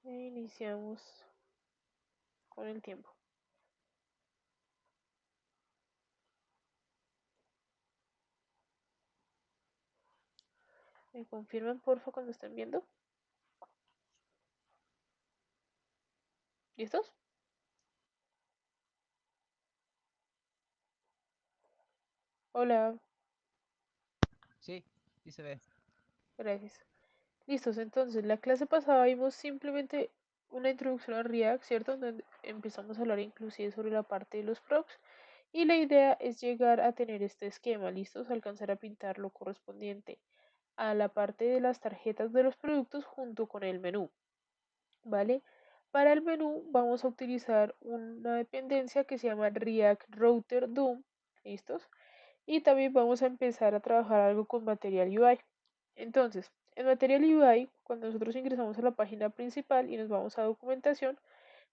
E iniciamos con el tiempo. ¿Me confirman porfa cuando estén viendo? ¿Listos? Hola, Sí, sí se ve. gracias. Listos, entonces, la clase pasada vimos simplemente una introducción a React, ¿cierto? Donde empezamos a hablar inclusive sobre la parte de los procs. Y la idea es llegar a tener este esquema, ¿listos? Alcanzar a pintar lo correspondiente a la parte de las tarjetas de los productos junto con el menú, ¿vale? Para el menú vamos a utilizar una dependencia que se llama React Router DOM, ¿listos? Y también vamos a empezar a trabajar algo con Material UI. Entonces, en Material UI, cuando nosotros ingresamos a la página principal y nos vamos a documentación,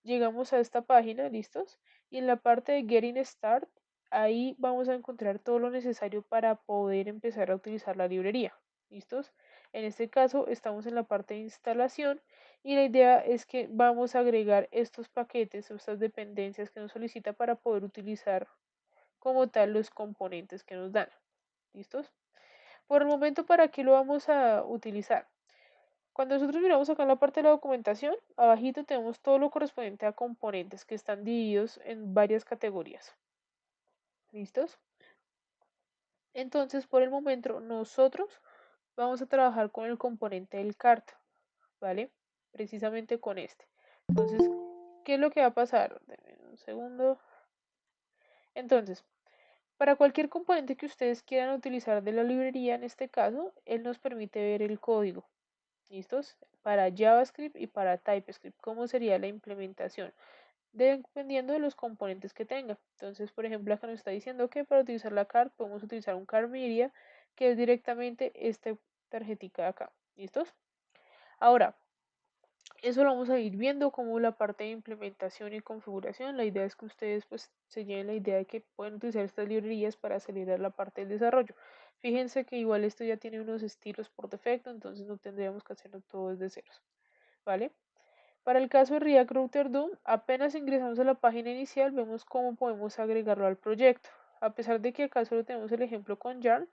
llegamos a esta página, ¿listos? Y en la parte de Getting Start, ahí vamos a encontrar todo lo necesario para poder empezar a utilizar la librería, ¿listos? En este caso, estamos en la parte de instalación y la idea es que vamos a agregar estos paquetes o estas dependencias que nos solicita para poder utilizar como tal los componentes que nos dan. ¿Listos? Por el momento, ¿para qué lo vamos a utilizar? Cuando nosotros miramos acá en la parte de la documentación, abajito tenemos todo lo correspondiente a componentes que están divididos en varias categorías. ¿Listos? Entonces, por el momento, nosotros vamos a trabajar con el componente del cart, ¿vale? Precisamente con este. Entonces, ¿qué es lo que va a pasar? Denme un segundo. Entonces, para cualquier componente que ustedes quieran utilizar de la librería, en este caso, él nos permite ver el código. ¿Listos? Para JavaScript y para TypeScript, ¿cómo sería la implementación? Dependiendo de los componentes que tenga. Entonces, por ejemplo, acá nos está diciendo que para utilizar la card podemos utilizar un card media, que es directamente esta tarjetita de acá. ¿Listos? Ahora, eso lo vamos a ir viendo como la parte de implementación y configuración. La idea es que ustedes pues se lleven la idea de que pueden utilizar estas librerías para acelerar la parte del desarrollo. Fíjense que igual esto ya tiene unos estilos por defecto, entonces no tendríamos que hacerlo todo desde ceros, ¿vale? Para el caso de React Router DOM, apenas ingresamos a la página inicial, vemos cómo podemos agregarlo al proyecto. A pesar de que acá solo tenemos el ejemplo con Yarn,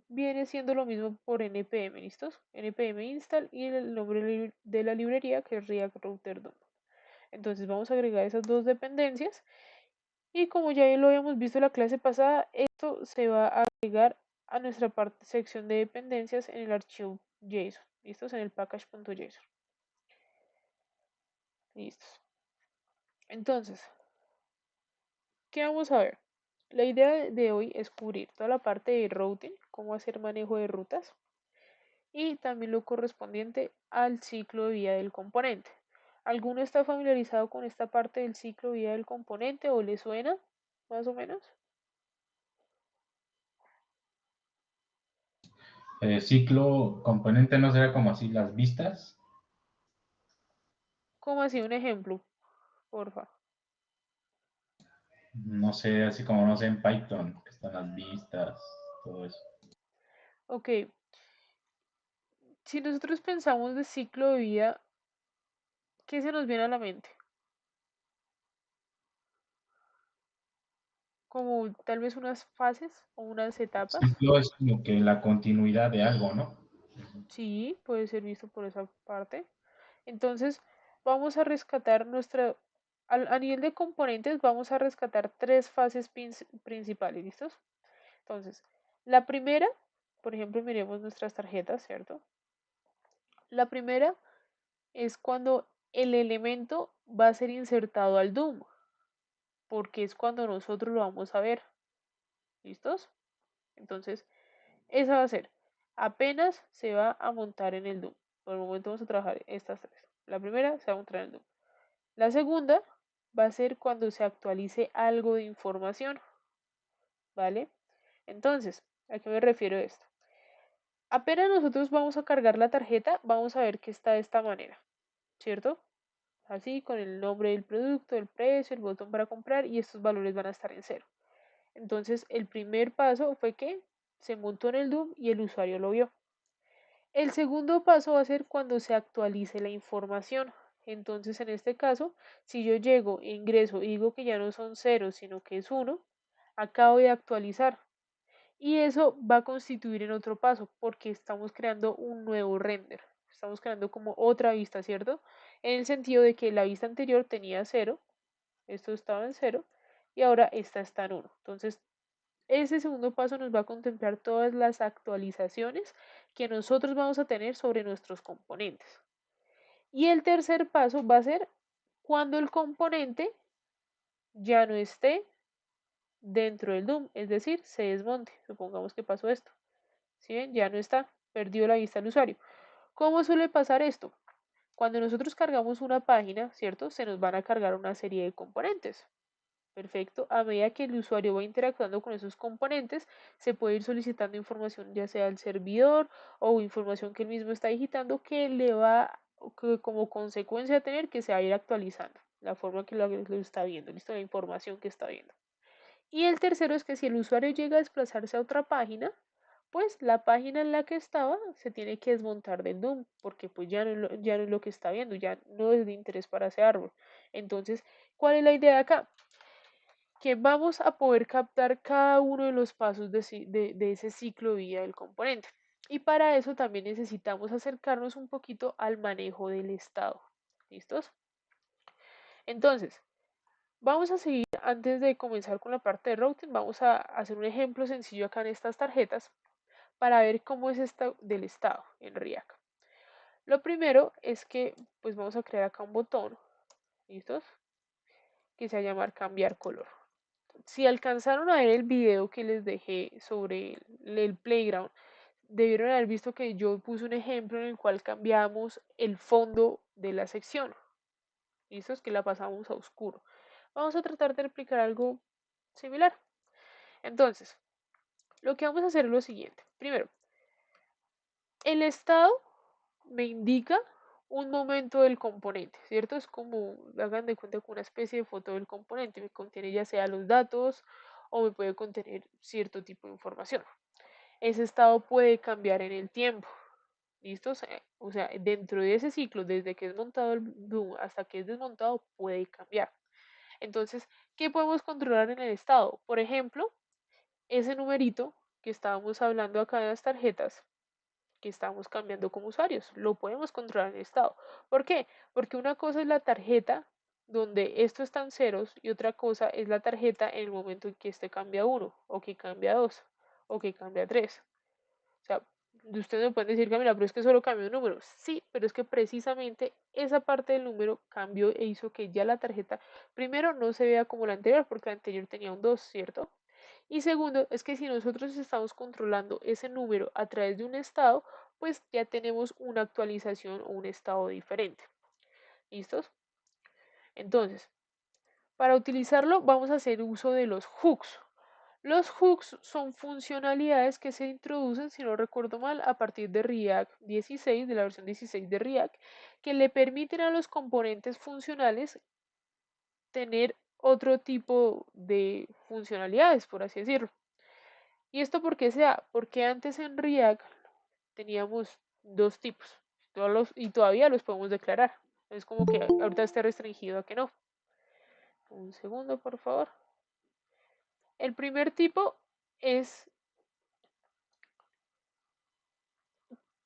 viene siendo lo mismo por npm, ¿listos? npm install y el nombre de la librería que es React Router DOM. Entonces vamos a agregar esas dos dependencias y como ya lo habíamos visto en la clase pasada, esto se va a agregar a nuestra sección de dependencias en el archivo JSON, ¿listos? En el package.json. Listos. Entonces, ¿qué vamos a ver? La idea de hoy es cubrir toda la parte de routing, cómo hacer manejo de rutas y también lo correspondiente al ciclo de vida del componente. ¿Alguno está familiarizado con esta parte del ciclo de vida del componente o le suena más o menos? Ciclo componente no será como así las vistas. ¿Cómo así un ejemplo, porfa? No sé, así como no sé en Python, que están las vistas, todo eso. Ok, si nosotros pensamos de ciclo de vida, ¿qué se nos viene a la mente? Como tal vez unas fases o unas etapas. Ciclo es como que la continuidad de algo, ¿no? Sí, puede ser visto por esa parte. Entonces, vamos a rescatar a nivel de componentes, vamos a rescatar tres fases principales, ¿listos? Entonces, la primera, por ejemplo, miremos nuestras tarjetas, ¿cierto? La primera es cuando el elemento va a ser insertado al DOM, porque es cuando nosotros lo vamos a ver, ¿listos? Entonces, esa va a ser, apenas se va a montar en el DOM. Por el momento vamos a trabajar estas tres. La primera se va a montar en el DOM. La segunda va a ser cuando se actualice algo de información, ¿vale? Entonces, ¿a qué me refiero esto? Apenas nosotros vamos a cargar la tarjeta, vamos a ver que está de esta manera, ¿cierto? Así, con el nombre del producto, el precio, el botón para comprar y estos valores van a estar en cero. Entonces, el primer paso fue que se montó en el DOM y el usuario lo vio. El segundo paso va a ser cuando se actualice la información. Entonces, en este caso, si yo llego, ingreso y digo que ya no son 0, sino que es 1, acabo de actualizar. Y eso va a constituir en otro paso, porque estamos creando un nuevo render. Estamos creando como otra vista, ¿cierto? En el sentido de que la vista anterior tenía 0, esto estaba en 0, y ahora esta está en 1. Entonces, ese segundo paso nos va a contemplar todas las actualizaciones que nosotros vamos a tener sobre nuestros componentes. Y el tercer paso va a ser cuando el componente ya no esté dentro del DOM, es decir, se desmonte. Supongamos que pasó esto. ¿Sí ven? Ya no está, perdió la vista del usuario. ¿Cómo suele pasar esto? Cuando nosotros cargamos una página, ¿cierto? Se nos van a cargar una serie de componentes. Perfecto. A medida que el usuario va interactuando con esos componentes, se puede ir solicitando información ya sea al servidor o información que él mismo está digitando que le va que como consecuencia a tener que se va a ir actualizando la forma que lo está viendo, listo, la información que está viendo. Y el tercero es que si el usuario llega a desplazarse a otra página, pues la página en la que estaba se tiene que desmontar del DOM, porque pues ya no es lo que está viendo, ya no es de interés para ese árbol. Entonces, ¿cuál es la idea de acá? Que vamos a poder captar cada uno de los pasos de ese ciclo de vida del componente. Y para eso también necesitamos acercarnos un poquito al manejo del estado. ¿Listos? Entonces, vamos a seguir, antes de comenzar con la parte de routing, vamos a hacer un ejemplo sencillo acá en estas tarjetas para ver cómo es esto del estado en React. Lo primero es que pues vamos a crear acá un botón, ¿listos? Que se va a llamar cambiar color. Si alcanzaron a ver el video que les dejé sobre el playground, debieron haber visto que yo puse un ejemplo en el cual cambiamos el fondo de la sección. ¿Listos? Que la pasamos a oscuro. Vamos a tratar de replicar algo similar. Entonces, lo que vamos a hacer es lo siguiente. Primero, el estado me indica un momento del componente, ¿cierto? Es como, hagan de cuenta, con una especie de foto del componente. Me contiene ya sea los datos o me puede contener cierto tipo de información. Ese estado puede cambiar en el tiempo. ¿Listo? O sea, dentro de ese ciclo, desde que es montado el Doom hasta que es desmontado, puede cambiar. Entonces, ¿qué podemos controlar en el estado? Por ejemplo, ese numerito que estábamos hablando acá en las tarjetas, que estamos cambiando como usuarios, lo podemos controlar en el estado. ¿Por qué? Porque una cosa es la tarjeta donde esto está en ceros y otra cosa es la tarjeta en el momento en que este cambia a 1, o que cambia a 2, o que cambia a 3. O sea, ustedes me pueden decir, Camila, pero es que solo cambió un número. Sí, pero es que precisamente esa parte del número cambió e hizo que ya la tarjeta, primero, no se vea como la anterior, porque la anterior tenía un 2, ¿cierto? Y segundo, es que si nosotros estamos controlando ese número a través de un estado, pues ya tenemos una actualización o un estado diferente. ¿Listos? Entonces, para utilizarlo vamos a hacer uso de los hooks. Los hooks son funcionalidades que se introducen, si no recuerdo mal, a partir de React 16, de la versión 16 de React, que le permiten a los componentes funcionales tener otro tipo de funcionalidades, por así decirlo. ¿Y esto por qué se da? Porque antes en React teníamos dos tipos y todavía los podemos declarar. Es como que ahorita está restringido a que no. Un segundo, por favor. El primer tipo es,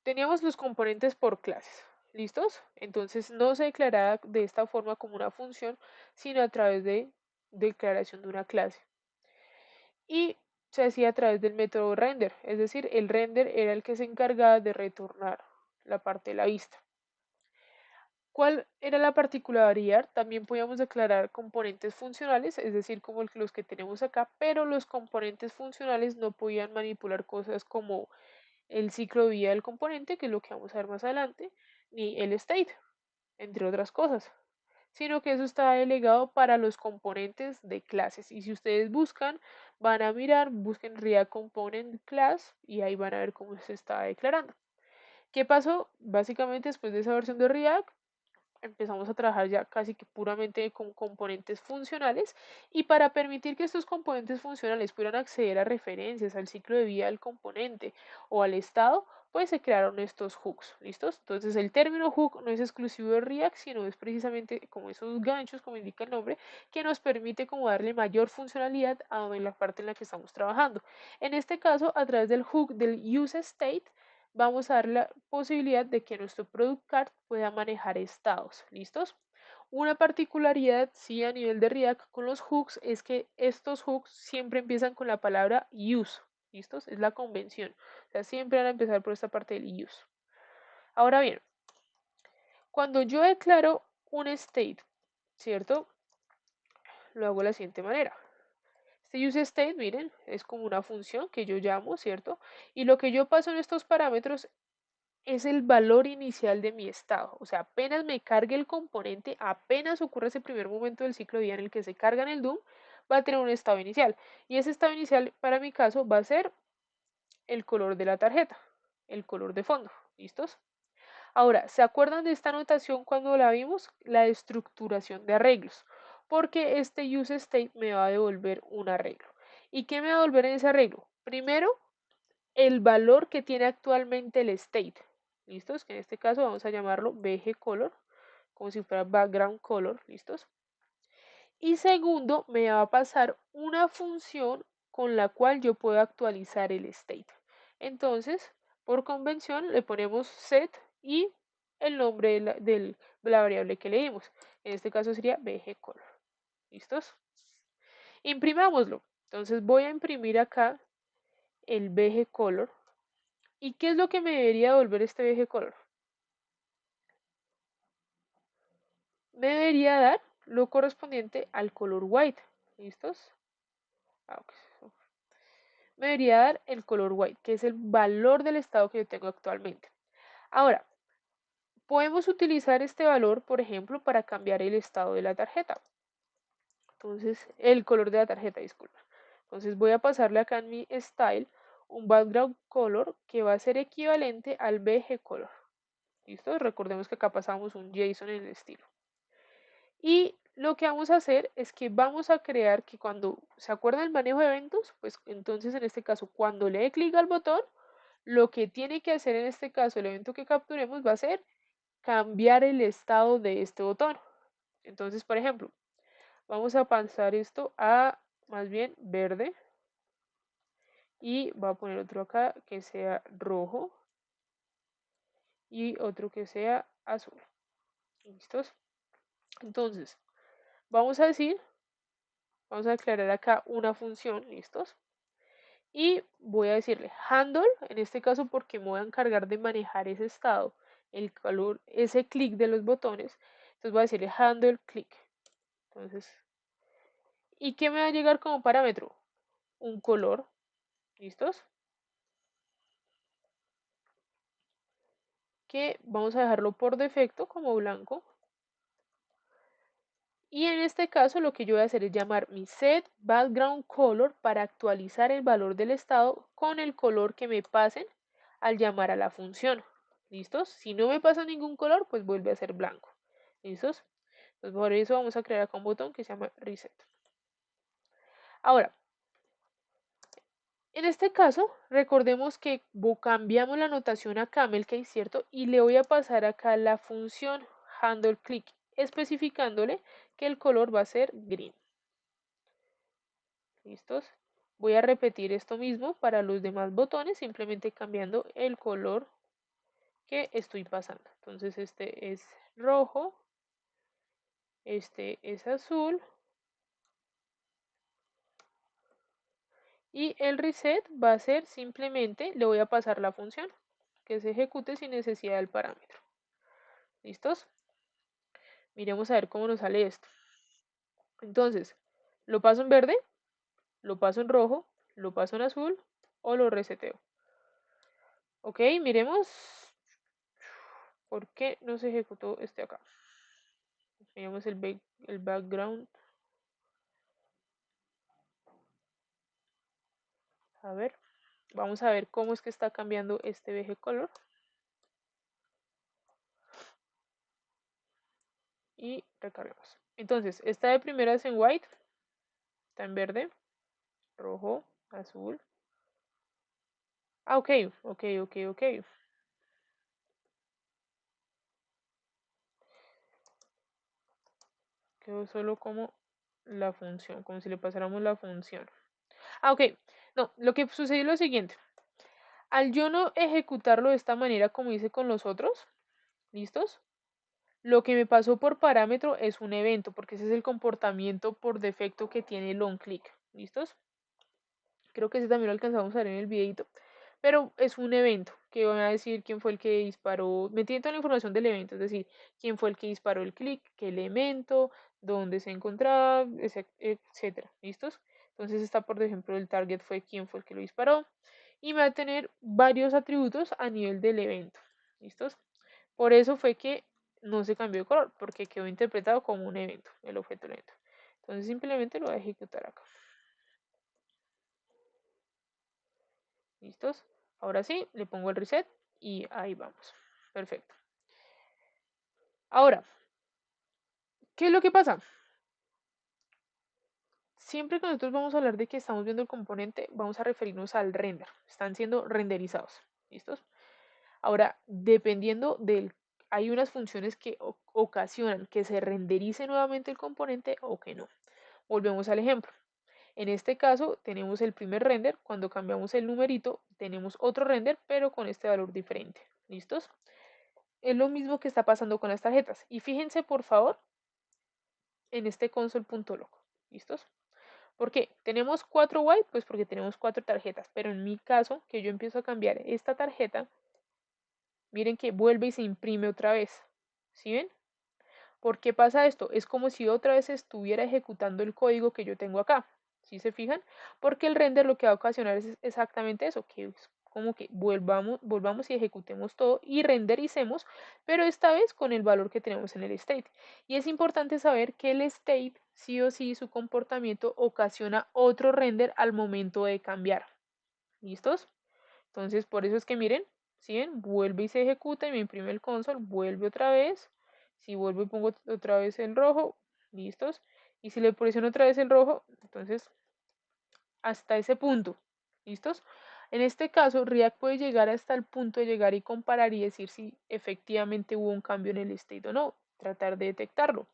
teníamos los componentes por clases. ¿Listos? Entonces no se declaraba de esta forma como una función, sino a través de declaración de una clase. Y se hacía a través del método render, es decir, el render era el que se encargaba de retornar la parte de la vista. ¿Cuál era la particularidad? También podíamos declarar componentes funcionales, es decir, como los que tenemos acá, pero los componentes funcionales no podían manipular cosas como el ciclo de vida del componente, que es lo que vamos a ver más adelante, ni el state, entre otras cosas, sino que eso está delegado para los componentes de clases. Y si ustedes buscan, van a mirar, busquen React Component Class y ahí van a ver cómo se está declarando. ¿Qué pasó? Básicamente después de esa versión de React, empezamos a trabajar ya casi que puramente con componentes funcionales, y para permitir que estos componentes funcionales pudieran acceder a referencias al ciclo de vida del componente o al estado, pues se crearon estos hooks, ¿listos? Entonces el término hook no es exclusivo de React, sino es precisamente como esos ganchos, como indica el nombre, que nos permite como darle mayor funcionalidad a la parte en la que estamos trabajando. En este caso, a través del hook del useState, vamos a dar la posibilidad de que nuestro product card pueda manejar estados, ¿listos? Una particularidad, sí, a nivel de React con los hooks es que estos hooks siempre empiezan con la palabra use, ¿listos? Es la convención. O sea, siempre van a empezar por esta parte del use. Ahora bien, cuando yo declaro un state, ¿cierto? Lo hago de la siguiente manera. Este useState, miren, es como una función que yo llamo, ¿cierto? Y lo que yo paso en estos parámetros es el valor inicial de mi estado. O sea, apenas me cargue el componente, apenas ocurre ese primer momento del ciclo de vida en el que se carga en el DOM, va a tener un estado inicial. Y ese estado inicial, para mi caso, va a ser el color de la tarjeta, el color de fondo. ¿Listos? Ahora, ¿se acuerdan de esta notación cuando la vimos? La estructuración de arreglos. Porque este useState me va a devolver un arreglo. ¿Y qué me va a devolver en ese arreglo? Primero, el valor que tiene actualmente el state. ¿Listos? Que en este caso vamos a llamarlo BGColor, como si fuera background color. ¿Listos? Y segundo, me va a pasar una función con la cual yo puedo actualizar el state. Entonces, por convención, le ponemos set y el nombre de la variable que le dimos. En este caso sería BGColor. ¿Listos? Imprimámoslo. Entonces voy a imprimir acá el BGColor. ¿Y qué es lo que me debería devolver este BGColor? Me debería dar lo correspondiente al color white. ¿Listos? Me debería dar el color white, que es el valor del estado que yo tengo actualmente. Ahora, podemos utilizar este valor, por ejemplo, para cambiar el estado de la tarjeta. Entonces, el color de la tarjeta, disculpa. Entonces voy a pasarle acá en mi style un background color que va a ser equivalente al BGColor. ¿Listo? Recordemos que acá pasamos un JSON en el estilo. Y lo que vamos a hacer es que vamos a crear que cuando se acuerda el manejo de eventos, pues entonces en este caso cuando le dé clic al botón, lo que tiene que hacer en este caso el evento que capturemos va a ser cambiar el estado de este botón. Entonces, por ejemplo, vamos a pasar esto a más bien verde y voy a poner otro acá que sea rojo y otro que sea azul. ¿Listos? Entonces, vamos a declarar acá una función, ¿listos? Y voy a decirle handle, en este caso porque me voy a encargar de manejar ese estado, el color, ese clic de los botones. Entonces voy a decirle handle click. Entonces, ¿y qué me va a llegar como parámetro? Un color, ¿listos? Que vamos a dejarlo por defecto como blanco. Y en este caso lo que yo voy a hacer es llamar mi set background color para actualizar el valor del estado con el color que me pasen al llamar a la función. ¿Listos? Si no me pasa ningún color, pues vuelve a ser blanco. ¿Listos? Entonces por eso vamos a crear acá un botón que se llama reset. Ahora, en este caso, recordemos que cambiamos la notación a camel case, ¿cierto? Y le voy a pasar acá la función handle click, especificándole que el color va a ser green. ¿Listos? Voy a repetir esto mismo para los demás botones, simplemente cambiando el color que estoy pasando. Entonces este es rojo, este es azul y el reset va a ser simplemente, le voy a pasar la función que se ejecute sin necesidad del parámetro. ¿Listos? Miremos a ver cómo nos sale esto. Entonces, lo paso en verde, lo paso en rojo, lo paso en azul o lo reseteo. Ok, miremos por qué no se ejecutó este acá. Veamos el background. A ver, vamos a ver cómo es que está cambiando este BGColor. Y recargamos. Entonces, está de primeras en white, está en verde, rojo, azul. Ah, ok. Quedó solo como la función, como si le pasáramos la función. Ah, ok. No, lo que sucedió es lo siguiente. Al yo no ejecutarlo de esta manera como hice con los otros, ¿listos? Lo que me pasó por parámetro es un evento, porque ese es el comportamiento por defecto que tiene el onClick. ¿Listos? Creo que ese también lo alcanzamos a ver en el videito. Pero es un evento que van a decir quién fue el que disparó. Me tiene toda la información del evento, es decir, quién fue el que disparó el clic, qué elemento, dónde se encontraba, etcétera. ¿Listos? Entonces está, por ejemplo, el target fue quién fue el que lo disparó. Y va a tener varios atributos a nivel del evento. ¿Listos? Por eso fue que no se cambió de color, porque quedó interpretado como un evento, el objeto evento. Entonces simplemente lo voy a ejecutar acá. ¿Listos? Ahora sí, le pongo el reset y ahí vamos. Perfecto. Ahora, ¿qué es lo que pasa? Siempre que nosotros vamos a hablar de que estamos viendo el componente, vamos a referirnos al render. Están siendo renderizados. ¿Listos? Ahora, dependiendo del... Hay unas funciones que ocasionan que se renderice nuevamente el componente o que no. Volvemos al ejemplo. En este caso tenemos el primer render, cuando cambiamos el numerito tenemos otro render pero con este valor diferente. ¿Listos? Es lo mismo que está pasando con las tarjetas. Y fíjense por favor en este console.log. ¿Listos? ¿Por qué? ¿Tenemos 4 white? Pues porque tenemos 4 tarjetas. Pero en mi caso, que yo empiezo a cambiar esta tarjeta, miren que vuelve y se imprime otra vez. ¿Sí ven? ¿Por qué pasa esto? Es como si otra vez estuviera ejecutando el código que yo tengo acá. ¿Sí se fijan? Porque el render lo que va a ocasionar es exactamente eso, que es como que volvamos y ejecutemos todo y rendericemos, pero esta vez con el valor que tenemos en el state. Y es importante saber que el state, sí o sí, su comportamiento ocasiona otro render al momento de cambiar. ¿Listos? Entonces, por eso es que miren, ¿sí ven? Vuelve y se ejecuta y me imprime el console, vuelve otra vez. Si vuelvo y pongo otra vez el rojo, ¿listos? Y si le presiono otra vez el rojo, entonces hasta ese punto, ¿listos? En este caso, React puede llegar hasta el punto de llegar y comparar y decir si efectivamente hubo un cambio en el state o no, tratar de detectarlo.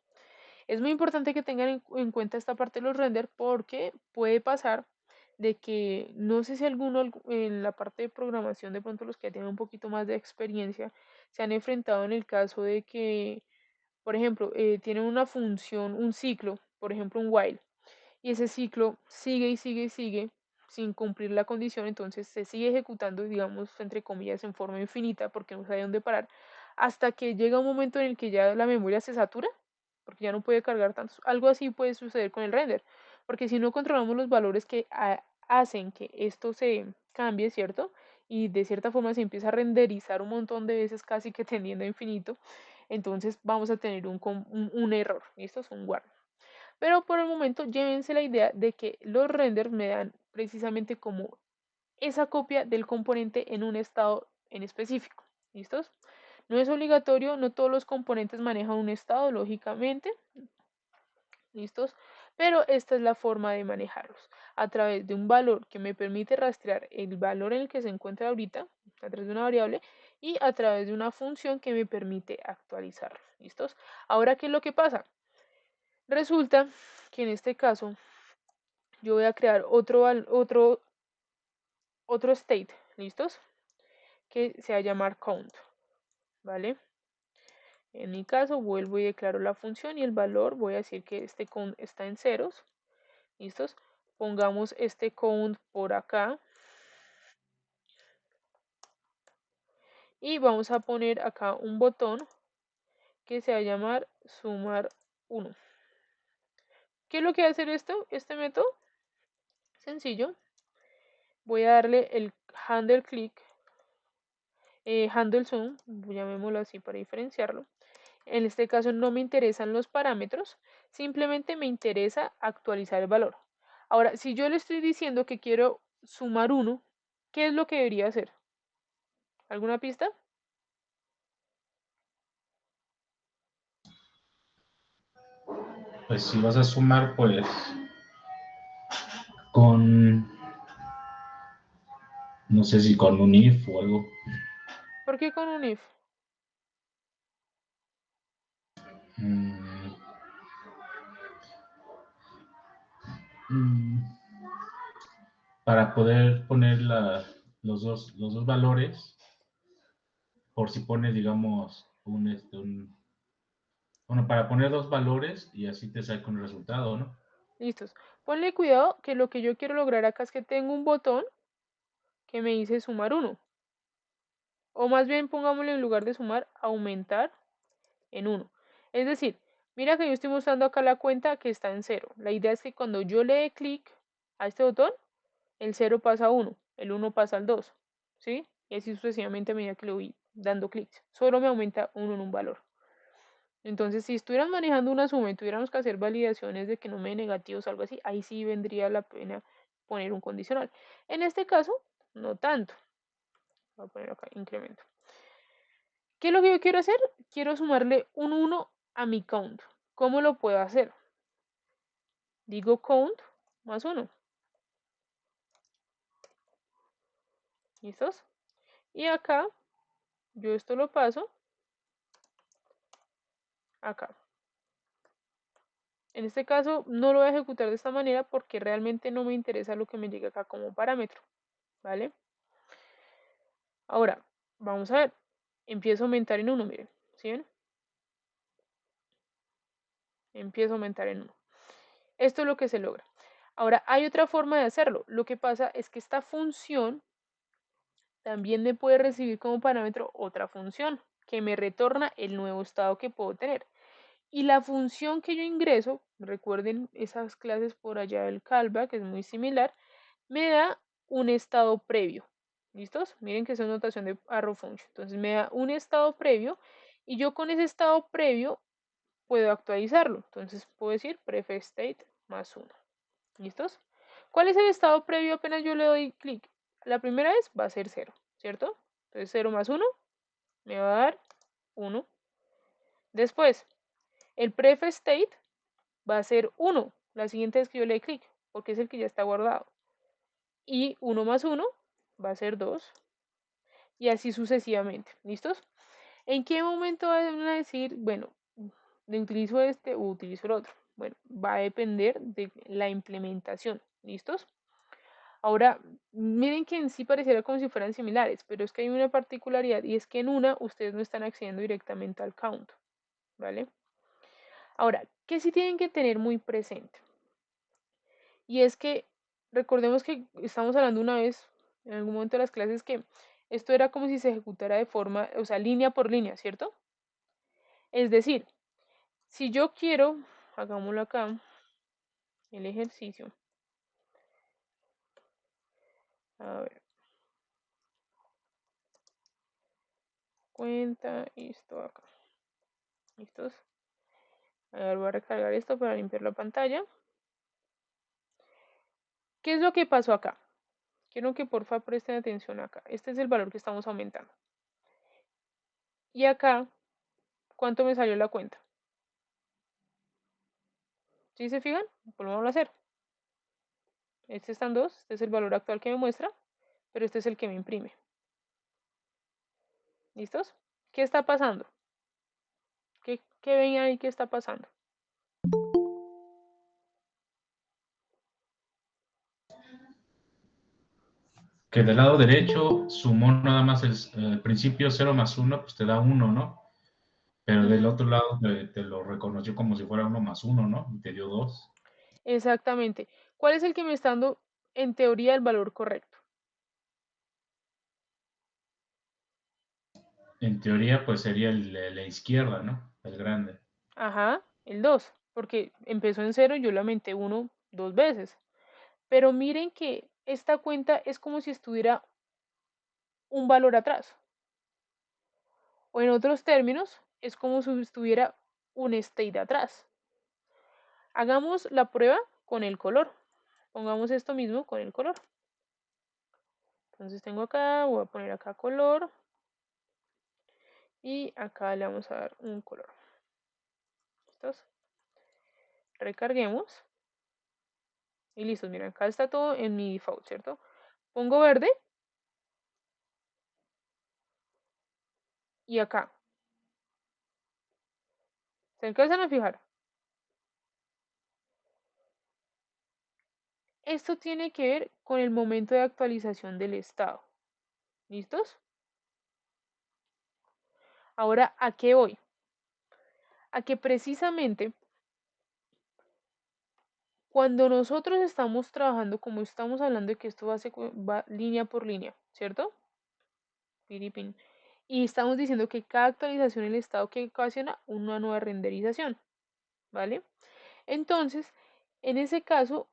Es muy importante que tengan en cuenta esta parte de los render porque puede pasar de que no sé si alguno en la parte de programación, de pronto los que ya tienen un poquito más de experiencia, se han enfrentado en el caso de que, por ejemplo, tienen una función, un ciclo, por ejemplo un while, y ese ciclo sigue y sigue y sigue sin cumplir la condición, entonces se sigue ejecutando, digamos, entre comillas, en forma infinita porque no sabe dónde parar, hasta que llega un momento en el que ya la memoria se satura, porque ya no puede cargar tanto. Algo así puede suceder con el render, porque si no controlamos los valores que hacen que esto se cambie, ¿cierto? Y de cierta forma se empieza a renderizar un montón de veces casi que tendiendo a infinito, entonces vamos a tener un error, y esto es un warning. Pero por el momento llévense la idea de que los renders me dan precisamente como esa copia del componente en un estado en específico. ¿Listos? No es obligatorio, no todos los componentes manejan un estado, lógicamente. ¿Listos? Pero esta es la forma de manejarlos. A través de un valor que me permite rastrear el valor en el que se encuentra ahorita, a través de una variable, y a través de una función que me permite actualizarlo. ¿Listos? Ahora, ¿qué es lo que pasa? Resulta que en este caso yo voy a crear otro state, ¿listos? Que se va a llamar count, ¿vale? En mi caso vuelvo y declaro la función y el valor, voy a decir que este count está en ceros, ¿listos? Pongamos este count por acá y vamos a poner acá un botón que se va a llamar sumar 1. ¿Qué es lo que va a hacer esto? Este método, sencillo, voy a darle el handle click, handle zoom, llamémoslo así para diferenciarlo. En este caso no me interesan los parámetros, simplemente me interesa actualizar el valor. Ahora, si yo le estoy diciendo que quiero sumar 1, ¿qué es lo que debería hacer? ¿Alguna pista? Pues si vas a sumar, pues con, no sé si con un if o algo. ¿Por qué con un if? Mm, mm, para poder poner los dos valores, por si pones, digamos, bueno, para poner dos valores y así te saca un resultado, ¿no? Listos. Ponle cuidado que lo que yo quiero lograr acá es que tengo un botón que me dice sumar 1. O más bien pongámosle en lugar de sumar, aumentar en 1. Es decir, mira que yo estoy mostrando acá la cuenta que está en 0. La idea es que cuando yo le dé clic a este botón, el 0 pasa a 1, el 1 pasa al 2, ¿sí? Y así sucesivamente a medida que le voy dando clics. Solo me aumenta 1 en un valor. Entonces, si estuvieran manejando una suma y tuviéramos que hacer validaciones de que no me dé negativos o algo así, ahí sí vendría la pena poner un condicional. En este caso, no tanto. Voy a poner acá incremento. ¿Qué es lo que yo quiero hacer? Quiero sumarle un 1 a mi count. ¿Cómo lo puedo hacer? Digo count más 1. ¿Listos? Y acá, yo esto lo paso acá. En este caso, no lo voy a ejecutar de esta manera porque realmente no me interesa lo que me llegue acá como parámetro. ¿Vale? Ahora, vamos a ver. Empiezo a aumentar en 1, miren. ¿Sí ven? Empiezo a aumentar en 1. Esto es lo que se logra. Ahora, hay otra forma de hacerlo. Lo que pasa es que esta función también me puede recibir como parámetro otra función que me retorna el nuevo estado que puedo tener. Y la función que yo ingreso, recuerden esas clases por allá del callback, que es muy similar, me da un estado previo. ¿Listos? Miren que es una notación de arrow function. Entonces me da un estado previo y yo con ese estado previo puedo actualizarlo. Entonces puedo decir pref state más 1. ¿Listos? ¿Cuál es el estado previo apenas yo le doy clic? La primera vez va a ser 0, ¿cierto? Entonces 0 más 1 me va a dar 1. Después, el pref state va a ser 1 la siguiente vez que yo le dé clic, porque es el que ya está guardado. Y 1 más 1 va a ser 2. Y así sucesivamente. ¿Listos? ¿En qué momento van a decir, bueno, utilizo este o utilizo el otro? Bueno, va a depender de la implementación. ¿Listos? Ahora, miren que en sí pareciera como si fueran similares, pero es que hay una particularidad y es que en una ustedes no están accediendo directamente al count, ¿vale? Ahora, ¿qué sí tienen que tener muy presente? Y es que recordemos que estamos hablando una vez, en algún momento de las clases, que esto era como si se ejecutara de forma, o sea, línea por línea, ¿cierto? Es decir, si yo quiero, hagámoslo acá, el ejercicio. A ver, cuenta esto acá. ¿Listos? A ver, voy a recargar esto para limpiar la pantalla. ¿Qué es lo que pasó acá? Quiero que porfa presten atención acá. Este es el valor que estamos aumentando. Y acá, ¿cuánto me salió la cuenta? ¿Sí se fijan? Volvamos a hacer. Este está en 2, este es el valor actual que me muestra, pero este es el que me imprime. ¿Listos? ¿Qué está pasando? ¿Qué ven ahí que está pasando? Que del lado derecho sumó nada más el principio 0 más 1, pues te da 1, ¿no? Pero del otro lado te lo reconoció como si fuera 1 más 1, ¿no? Y te dio 2. Exactamente. ¿Cuál es el que me está dando, en teoría, el valor correcto? En teoría, pues sería el de la izquierda, ¿no? El grande. Ajá, el 2, porque empezó en 0 y yo le aumenté 1 2 veces. Pero miren que esta cuenta es como si estuviera un valor atrás. O en otros términos, es como si estuviera un state atrás. Hagamos la prueba con el color. Pongamos esto mismo con el color. Entonces tengo acá, voy a poner acá color. Y acá le vamos a dar un color. ¿Listos? Recarguemos. Y listo, miren, acá está todo en mi default, ¿cierto? Pongo verde. Y acá. ¿Se alcanzan a fijar? Esto tiene que ver con el momento de actualización del estado. ¿Listos? Ahora, ¿a qué voy? A que precisamente cuando nosotros estamos trabajando, como estamos hablando de que esto va línea por línea, ¿cierto? Piripín. Y estamos diciendo que cada actualización del estado que ocasiona una nueva renderización, ¿vale? Entonces, en ese caso,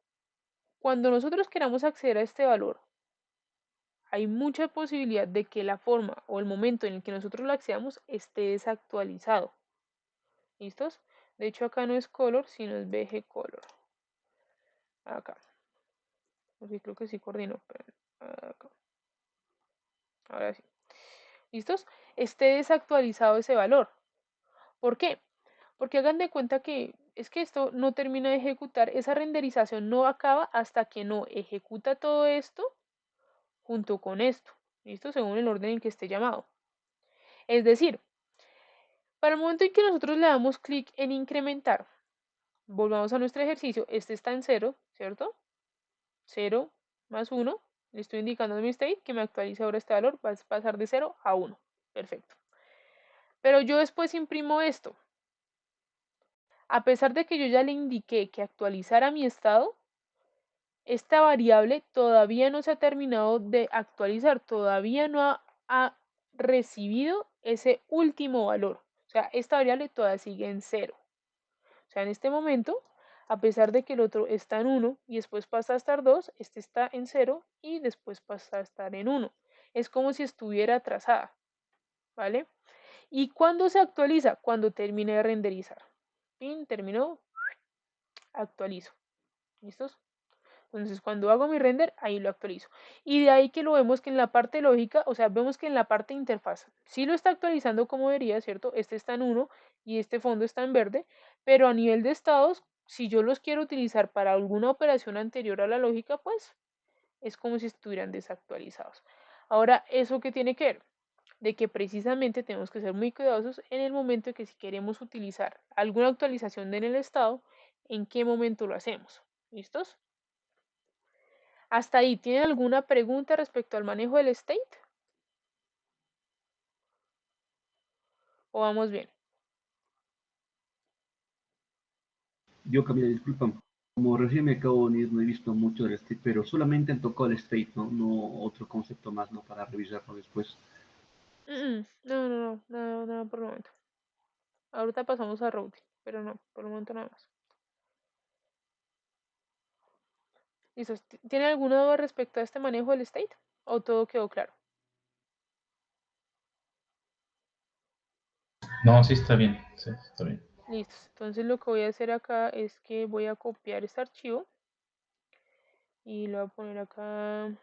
cuando nosotros queramos acceder a este valor, hay mucha posibilidad de que la forma o el momento en el que nosotros lo accedamos esté desactualizado. ¿Listos? De hecho, acá no es color, sino es BG color. Acá. Sí, creo que sí coordino, pero acá. Ahora sí. ¿Listos? Esté desactualizado ese valor. ¿Por qué? Porque hagan de cuenta que es que esto no termina de ejecutar, esa renderización no acaba hasta que no ejecuta todo esto junto con esto. ¿Listo? Según el orden en que esté llamado. Es decir, para el momento en que nosotros le damos clic en incrementar, volvamos a nuestro ejercicio, este está en 0, ¿cierto? 0 más 1, le estoy indicando a mi state que me actualice ahora este valor, va a pasar de 0 a 1. Perfecto. Pero yo después imprimo esto. A pesar de que yo ya le indiqué que actualizara mi estado, esta variable todavía no se ha terminado de actualizar, todavía no ha recibido ese último valor. O sea, esta variable todavía sigue en 0. O sea, en este momento, a pesar de que el otro está en 1 y después pasa a estar 2, este está en 0 y después pasa a estar en 1. Es como si estuviera atrasada, ¿vale? ¿Y cuándo se actualiza? Cuando termine de renderizar. Fin, terminó, actualizo. ¿Listos? Entonces, cuando hago mi render, ahí lo actualizo. Y de ahí que lo vemos que en la parte lógica, o sea, vemos que en la parte interfaz, sí lo está actualizando como debería, ¿cierto? Este está en 1 y este fondo está en verde, pero a nivel de estados, si yo los quiero utilizar para alguna operación anterior a la lógica, pues es como si estuvieran desactualizados. Ahora, ¿eso qué tiene que ver? De que precisamente tenemos que ser muy cuidadosos en el momento en que si queremos utilizar alguna actualización en el estado, en qué momento lo hacemos. ¿Listos? Hasta ahí, ¿tienen alguna pregunta respecto al manejo del state? ¿O vamos bien? Yo, Camila, disculpa, como recién me acabo de unir, no he visto mucho del state, pero solamente han tocado el state, ¿no? No otro concepto más, ¿no? Para revisarlo después. No, nada por el momento. Ahorita pasamos a routing, pero no, por el momento nada más. ¿Listo? ¿Tienen alguna duda respecto a este manejo del state? ¿O todo quedó claro? No, sí está bien. Sí, está bien. Listo. Entonces lo que voy a hacer acá es que voy a copiar este archivo y lo voy a poner acá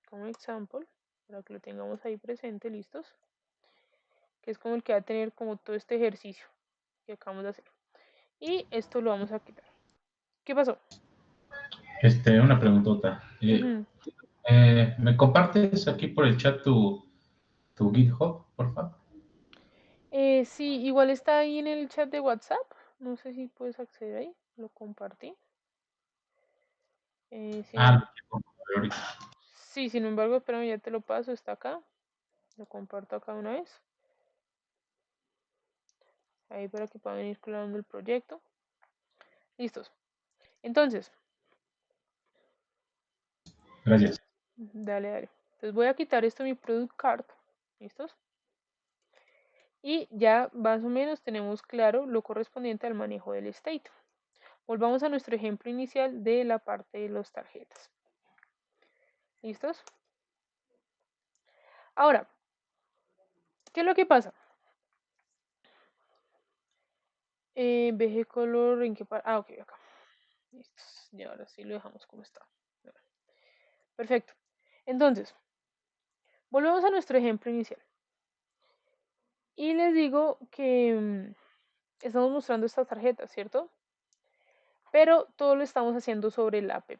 como example para que lo tengamos ahí presente, listos. Que es como el que va a tener como todo este ejercicio que acabamos de hacer. Y esto lo vamos a quitar. ¿Qué pasó? Una preguntota. Ujú. ¿Me compartes aquí por el chat tu GitHub, por favor? Sí, igual está ahí en el chat de WhatsApp. No sé si puedes acceder ahí. Lo compartí. Ah, lo quiero ahorita. Sí, sin embargo, espérame, ya te lo paso. Está acá. Lo comparto acá una vez. Ahí para que puedan ir creando el proyecto. Listos. Entonces, Gracias. dale. Entonces voy a quitar esto de mi product card. ¿Listos? Y ya más o menos tenemos claro lo correspondiente al manejo del state. Volvamos a nuestro ejemplo inicial de la parte de las tarjetas. ¿Listos? Ahora, ¿qué es lo que pasa? BG color, ¿en qué parte? Ah, ok, acá. Listos. Y ahora sí lo dejamos como está. Perfecto. Entonces, volvemos a nuestro ejemplo inicial. Y les digo que estamos mostrando estas tarjetas, ¿cierto? Pero todo lo estamos haciendo sobre la app.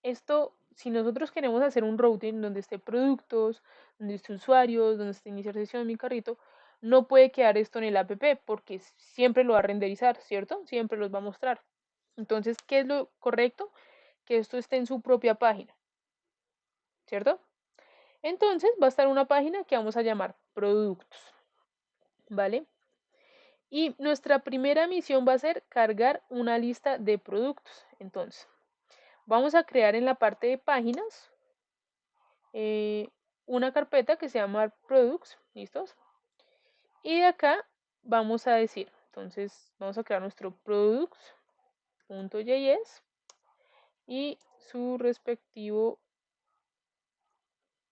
Esto, si nosotros queremos hacer un routing donde esté productos, donde esté usuarios, donde esté iniciar sesión en mi carrito, no puede quedar esto en el app porque siempre lo va a renderizar, ¿cierto? Siempre los va a mostrar. Entonces, ¿qué es lo correcto? Que esto esté en su propia página, ¿cierto? Entonces va a estar una página que vamos a llamar productos, ¿vale? Y nuestra primera misión va a ser cargar una lista de productos. Entonces, vamos a crear en la parte de páginas una carpeta que se llama products, ¿listos? Y de acá vamos a decir, entonces vamos a crear nuestro products.js y su respectivo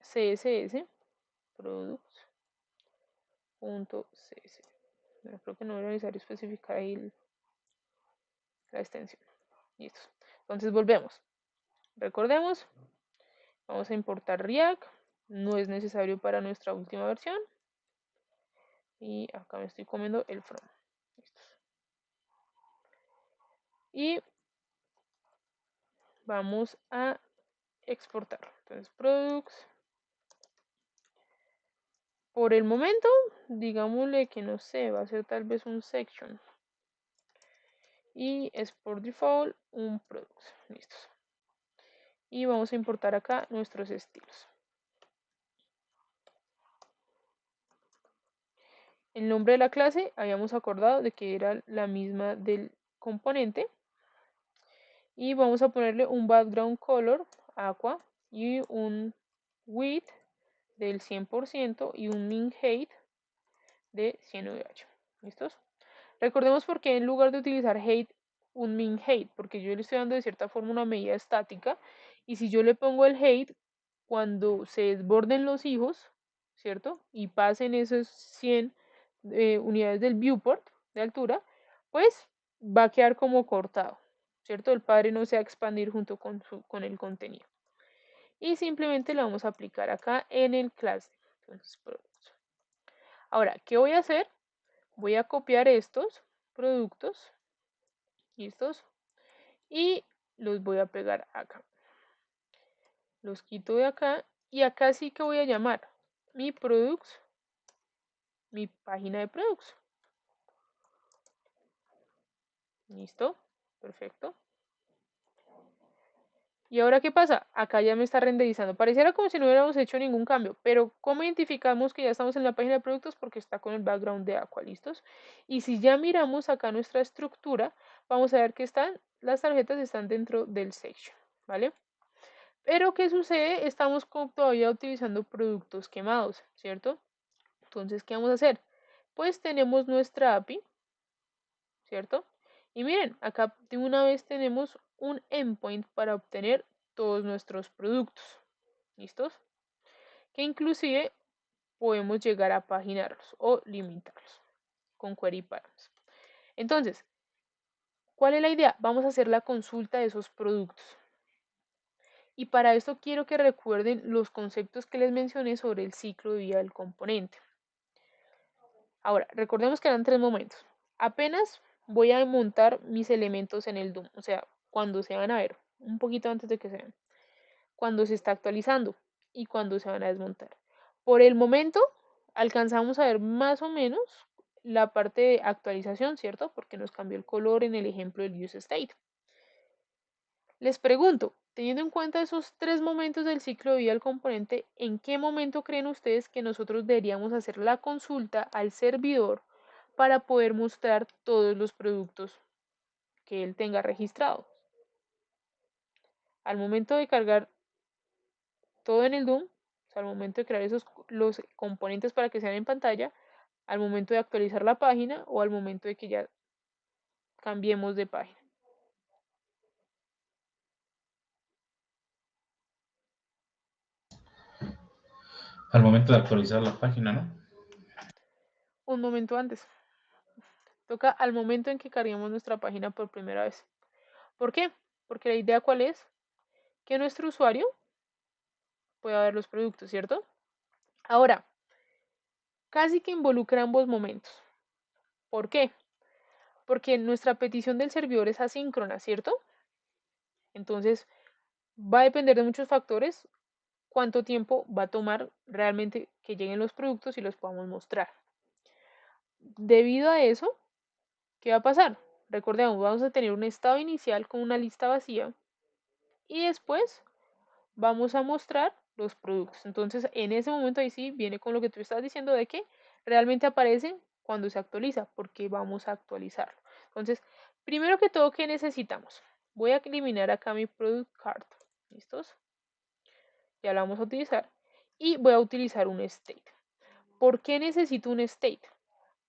CSS, products.css. Bueno, creo que no era necesario especificar ahí la extensión. Listo. Entonces volvemos. Recordemos, vamos a importar React. No es necesario para nuestra última versión. Y acá me estoy comiendo el from. Listo. Y vamos a exportar. Entonces, products. Por el momento, digámosle que no sé, va a ser tal vez un section. Y es por default un products. Listos. Y vamos a importar acá nuestros estilos. El nombre de la clase habíamos acordado de que era la misma del componente. Y vamos a ponerle un background color aqua y un width del 100% y un min height de 100 UH. ¿Listos? Recordemos por qué en lugar de utilizar height, un min height, porque yo le estoy dando de cierta forma una medida estática y si yo le pongo el height, cuando se desborden los hijos, ¿cierto? Y pasen esos 100 unidades del viewport de altura, pues va a quedar como cortado, ¿cierto? El padre no se va a expandir junto con el contenido. Y simplemente lo vamos a aplicar acá en el class. Entonces, ahora, ¿qué voy a hacer? Voy a copiar estos productos, ¿listos? Y los voy a pegar acá. Los quito de acá y acá sí que voy a llamar mi products, mi página de products. ¿Listo? Perfecto. ¿Y ahora qué pasa? Acá ya me está renderizando. Pareciera como si no hubiéramos hecho ningún cambio, pero ¿cómo identificamos que ya estamos en la página de productos? Porque está con el background de Aqua, ¿listos? Y si ya miramos acá nuestra estructura, vamos a ver que las tarjetas están dentro del section, ¿vale? Pero ¿qué sucede? Estamos todavía utilizando productos quemados, ¿cierto? Entonces, ¿qué vamos a hacer? Pues tenemos nuestra API, ¿cierto? Y miren, acá de una vez tenemos un endpoint para obtener todos nuestros productos. ¿Listos? Que inclusive podemos llegar a paginarlos o limitarlos con query params. Entonces, ¿cuál es la idea? Vamos a hacer la consulta de esos productos. Y para esto quiero que recuerden los conceptos que les mencioné sobre el ciclo de vida del componente. Ahora, recordemos que eran 3 momentos. Apenas voy a montar mis elementos en el DOM, o sea, cuando se van a ver, un poquito antes de que se vean, cuando se está actualizando y cuando se van a desmontar. Por el momento, alcanzamos a ver más o menos la parte de actualización, ¿cierto? Porque nos cambió el color en el ejemplo del useState. Les pregunto, teniendo en cuenta esos 3 momentos del ciclo de vida del componente, ¿en qué momento creen ustedes que nosotros deberíamos hacer la consulta al servidor para poder mostrar todos los productos que él tenga registrado? Al momento de cargar todo en el DOM, o sea, al momento de crear los componentes para que sean en pantalla, al momento de actualizar la página o al momento de que ya cambiemos de página. Al momento de actualizar la página, ¿no? Un momento antes. Toca al momento en que carguemos nuestra página por primera vez. ¿Por qué? Porque la idea cuál es? Que nuestro usuario pueda ver los productos, ¿cierto? Ahora, casi que involucra ambos momentos. ¿Por qué? Porque nuestra petición del servidor es asíncrona, ¿cierto? Entonces, va a depender de muchos factores cuánto tiempo va a tomar realmente que lleguen los productos y los podamos mostrar. Debido a eso, ¿qué va a pasar? recordemos, vamos a tener un estado inicial con una lista vacía y después vamos a mostrar los productos. Entonces, en ese momento ahí sí viene con lo que tú estás diciendo de que realmente aparecen cuando se actualiza, porque vamos a actualizarlo. Entonces, primero que todo, ¿qué necesitamos? Voy a eliminar acá mi product card. ¿Listos? Ya la vamos a utilizar. Y voy a utilizar un state. ¿Por qué necesito un state?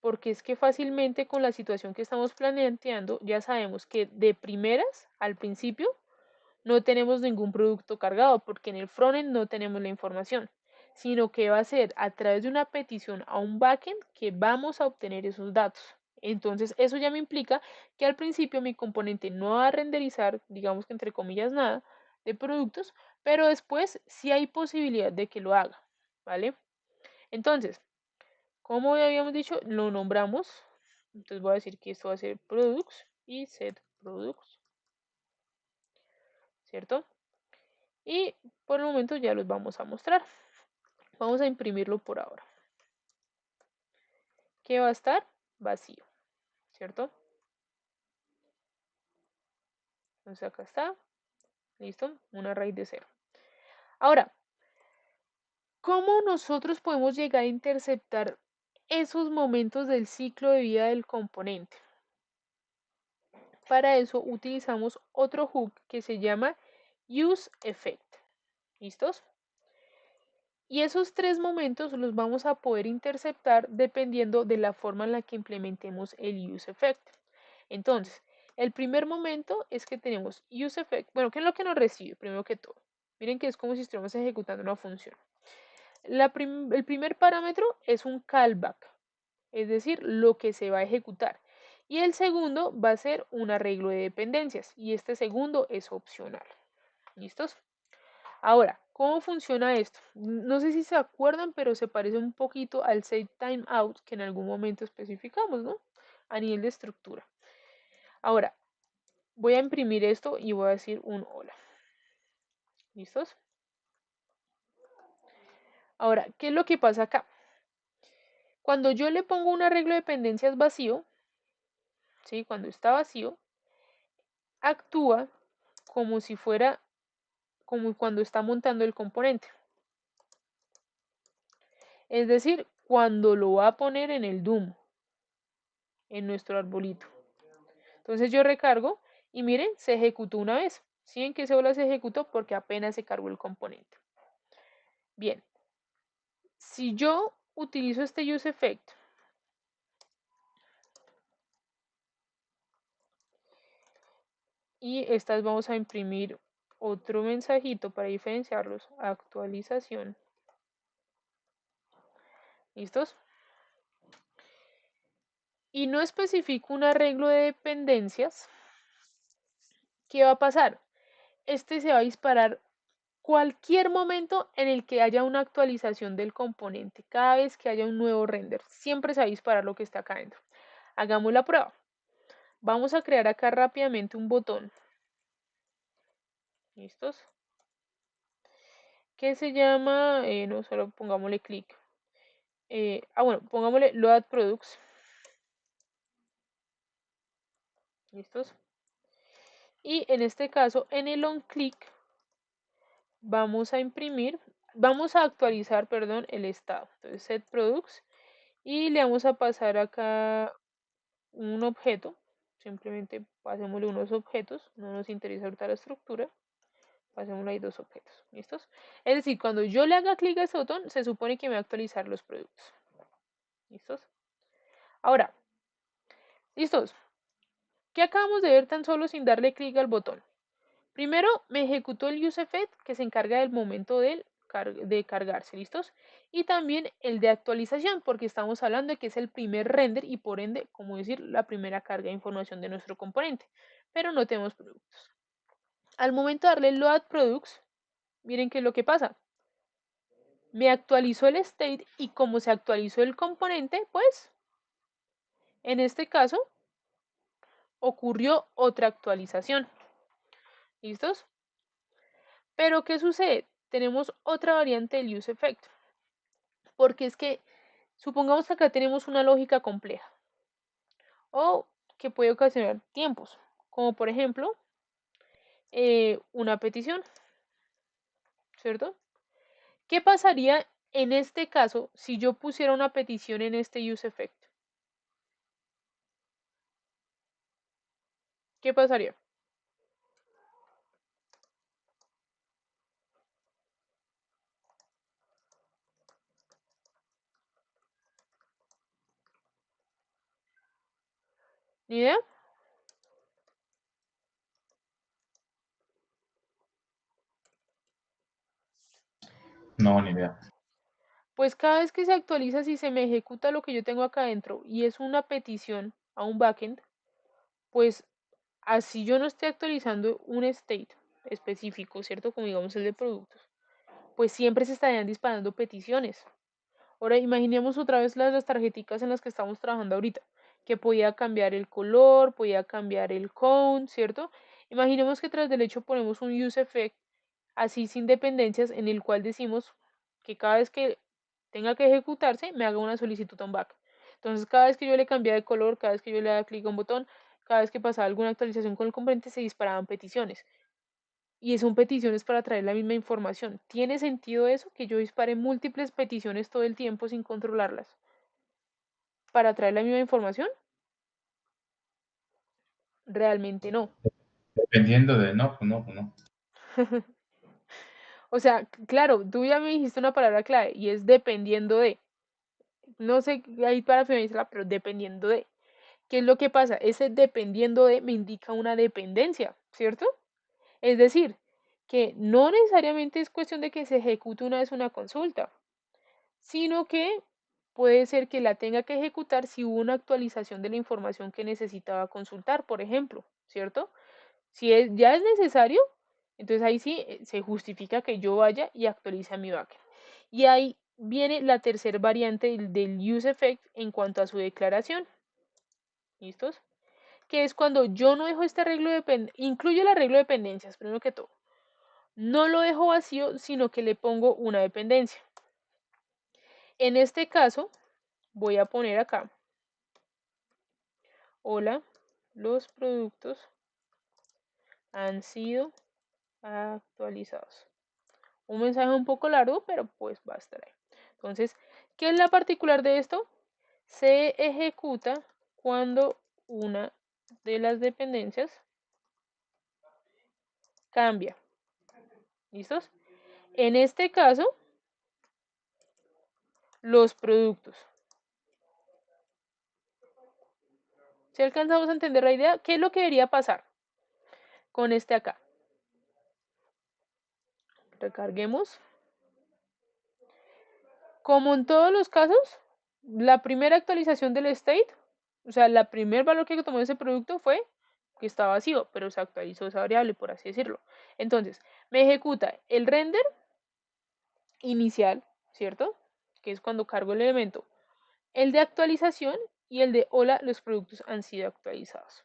Porque es que fácilmente con la situación que estamos planteando, ya sabemos que de primeras, al principio, no tenemos ningún producto cargado porque en el frontend no tenemos la información, sino que va a ser a través de una petición a un backend que vamos a obtener esos datos. Entonces, eso ya me implica que al principio mi componente no va a renderizar, digamos que entre comillas, nada de productos, pero después sí hay posibilidad de que lo haga, ¿vale? Entonces, como ya habíamos dicho, lo nombramos. Entonces voy a decir que esto va a ser products y set products, ¿cierto? Y por el momento ya los vamos a mostrar. Vamos a imprimirlo por ahora. Que va a estar vacío, ¿cierto? Entonces acá está, listo, una raíz de 0. Ahora, ¿cómo nosotros podemos llegar a interceptar esos momentos del ciclo de vida del componente? Para eso utilizamos otro hook que se llama useEffect. ¿Listos? Y esos 3 momentos los vamos a poder interceptar dependiendo de la forma en la que implementemos el useEffect. Entonces, el primer momento es que tenemos useEffect. Bueno, ¿qué es lo que nos recibe? Primero que todo. Miren que es como si estuviéramos ejecutando una función. El primer parámetro es un callback, es decir, lo que se va a ejecutar. Y el segundo va a ser un arreglo de dependencias. Y este segundo es opcional. ¿Listos? Ahora, ¿cómo funciona esto? No sé si se acuerdan, pero se parece un poquito al set timeout que en algún momento especificamos, ¿no? A nivel de estructura. Ahora, voy a imprimir esto y voy a decir un hola. ¿Listos? Ahora, ¿qué es lo que pasa acá? Cuando yo le pongo un arreglo de dependencias vacío, ¿sí? Cuando está vacío, actúa como si fuera como cuando está montando el componente. Es decir, cuando lo va a poner en el DOM, en nuestro arbolito. Entonces yo recargo y miren, se ejecutó una vez. ¿Sí? ¿En qué célula se ejecutó? Porque apenas se cargó el componente. Bien, si yo utilizo este useEffect y estas vamos a imprimir otro mensajito para diferenciarlos, actualización. ¿Listos? Y no especifico un arreglo de dependencias, ¿qué va a pasar? Este se va a disparar cualquier momento en el que haya una actualización del componente, cada vez que haya un nuevo render, siempre se va a disparar lo que está acá adentro. Hagamos la prueba. Vamos a crear acá rápidamente un botón. ¿Listos? Que se llama, no solo pongámosle clic. Bueno, pongámosle load products. ¿Listos? Y en este caso, en el onClick, vamos a imprimir, vamos a actualizar, perdón, el estado. Entonces, set products. Y le vamos a pasar acá un objeto. Simplemente pasémosle unos objetos. No nos interesa ahorita la estructura. Pasémosle ahí 2 objetos. ¿Listos? Es decir, cuando yo le haga clic a este botón, se supone que me va a actualizar los productos. ¿Listos? Ahora, ¿listos? ¿Qué acabamos de ver tan solo sin darle clic al botón? Primero me ejecutó el useEffect que se encarga del momento de cargarse, ¿listos? Y también el de actualización, porque estamos hablando de que es el primer render y por ende, como decir, la primera carga de información de nuestro componente. Pero no tenemos productos. Al momento de darle load products, miren qué es lo que pasa. Me actualizó el state y como se actualizó el componente, pues, en este caso, ocurrió otra actualización. ¿Listos? Pero ¿qué sucede? Tenemos otra variante del useEffect. Porque es que, supongamos que acá tenemos una lógica compleja. O que puede ocasionar tiempos, como por ejemplo una petición, ¿cierto? ¿Qué pasaría en este caso si yo pusiera una petición en este useEffect? ¿Qué pasaría? ¿Ni idea? No, ni idea. Pues cada vez que se actualiza, si se me ejecuta lo que yo tengo acá adentro y es una petición a un backend, pues así yo no esté actualizando un state específico, ¿cierto? Como digamos el de productos, pues siempre se estarían disparando peticiones. Ahora imaginemos otra vez las tarjeticas en las que estamos trabajando ahorita, que podía cambiar el color, podía cambiar el count, ¿cierto? Imaginemos que tras del hecho ponemos un useEffect así sin dependencias en el cual decimos que cada vez que tenga que ejecutarse me haga una solicitud a un back. Entonces cada vez que yo le cambiaba de color, cada vez que yo le daba clic a un botón, cada vez que pasaba alguna actualización con el componente se disparaban peticiones. Y son peticiones para traer la misma información. ¿Tiene sentido eso? Que yo dispare múltiples peticiones todo el tiempo sin controlarlas para traer la misma información. Realmente no. Dependiendo de, no, pues no, pues no. O sea, claro, tú ya me dijiste una palabra clave y es dependiendo de. No sé ahí para finalizarla, pero dependiendo de. ¿Qué es lo que pasa? Ese dependiendo de me indica una dependencia, ¿cierto? Es decir, que no necesariamente es cuestión de que se ejecute una vez una consulta, sino que puede ser que la tenga que ejecutar si hubo una actualización de la información que necesitaba consultar, por ejemplo, ¿cierto? Si ya es necesario, entonces ahí sí se justifica que yo vaya y actualice a mi backend. Y ahí viene la tercera variante del useEffect en cuanto a su declaración. ¿Listos? Que es cuando yo no dejo este arreglo de incluyo el arreglo de dependencias, primero que todo. No lo dejo vacío, sino que le pongo una dependencia. En este caso, voy a poner acá, hola, los productos han sido actualizados. Un mensaje un poco largo, pero pues va a estar ahí. Entonces, ¿qué es la particular de esto? Se ejecuta cuando una de las dependencias cambia. ¿Listos? En este caso, los productos. Si alcanzamos a entender la idea, ¿qué es lo que debería pasar con este acá? Recarguemos. Como en todos los casos, la primera actualización del state, o sea, el primer valor que tomó ese producto fue que está vacío, pero se actualizó esa variable, por así decirlo. Entonces, me ejecuta el render inicial, ¿cierto? Que es cuando cargo el elemento. El de actualización y el de hola, los productos han sido actualizados.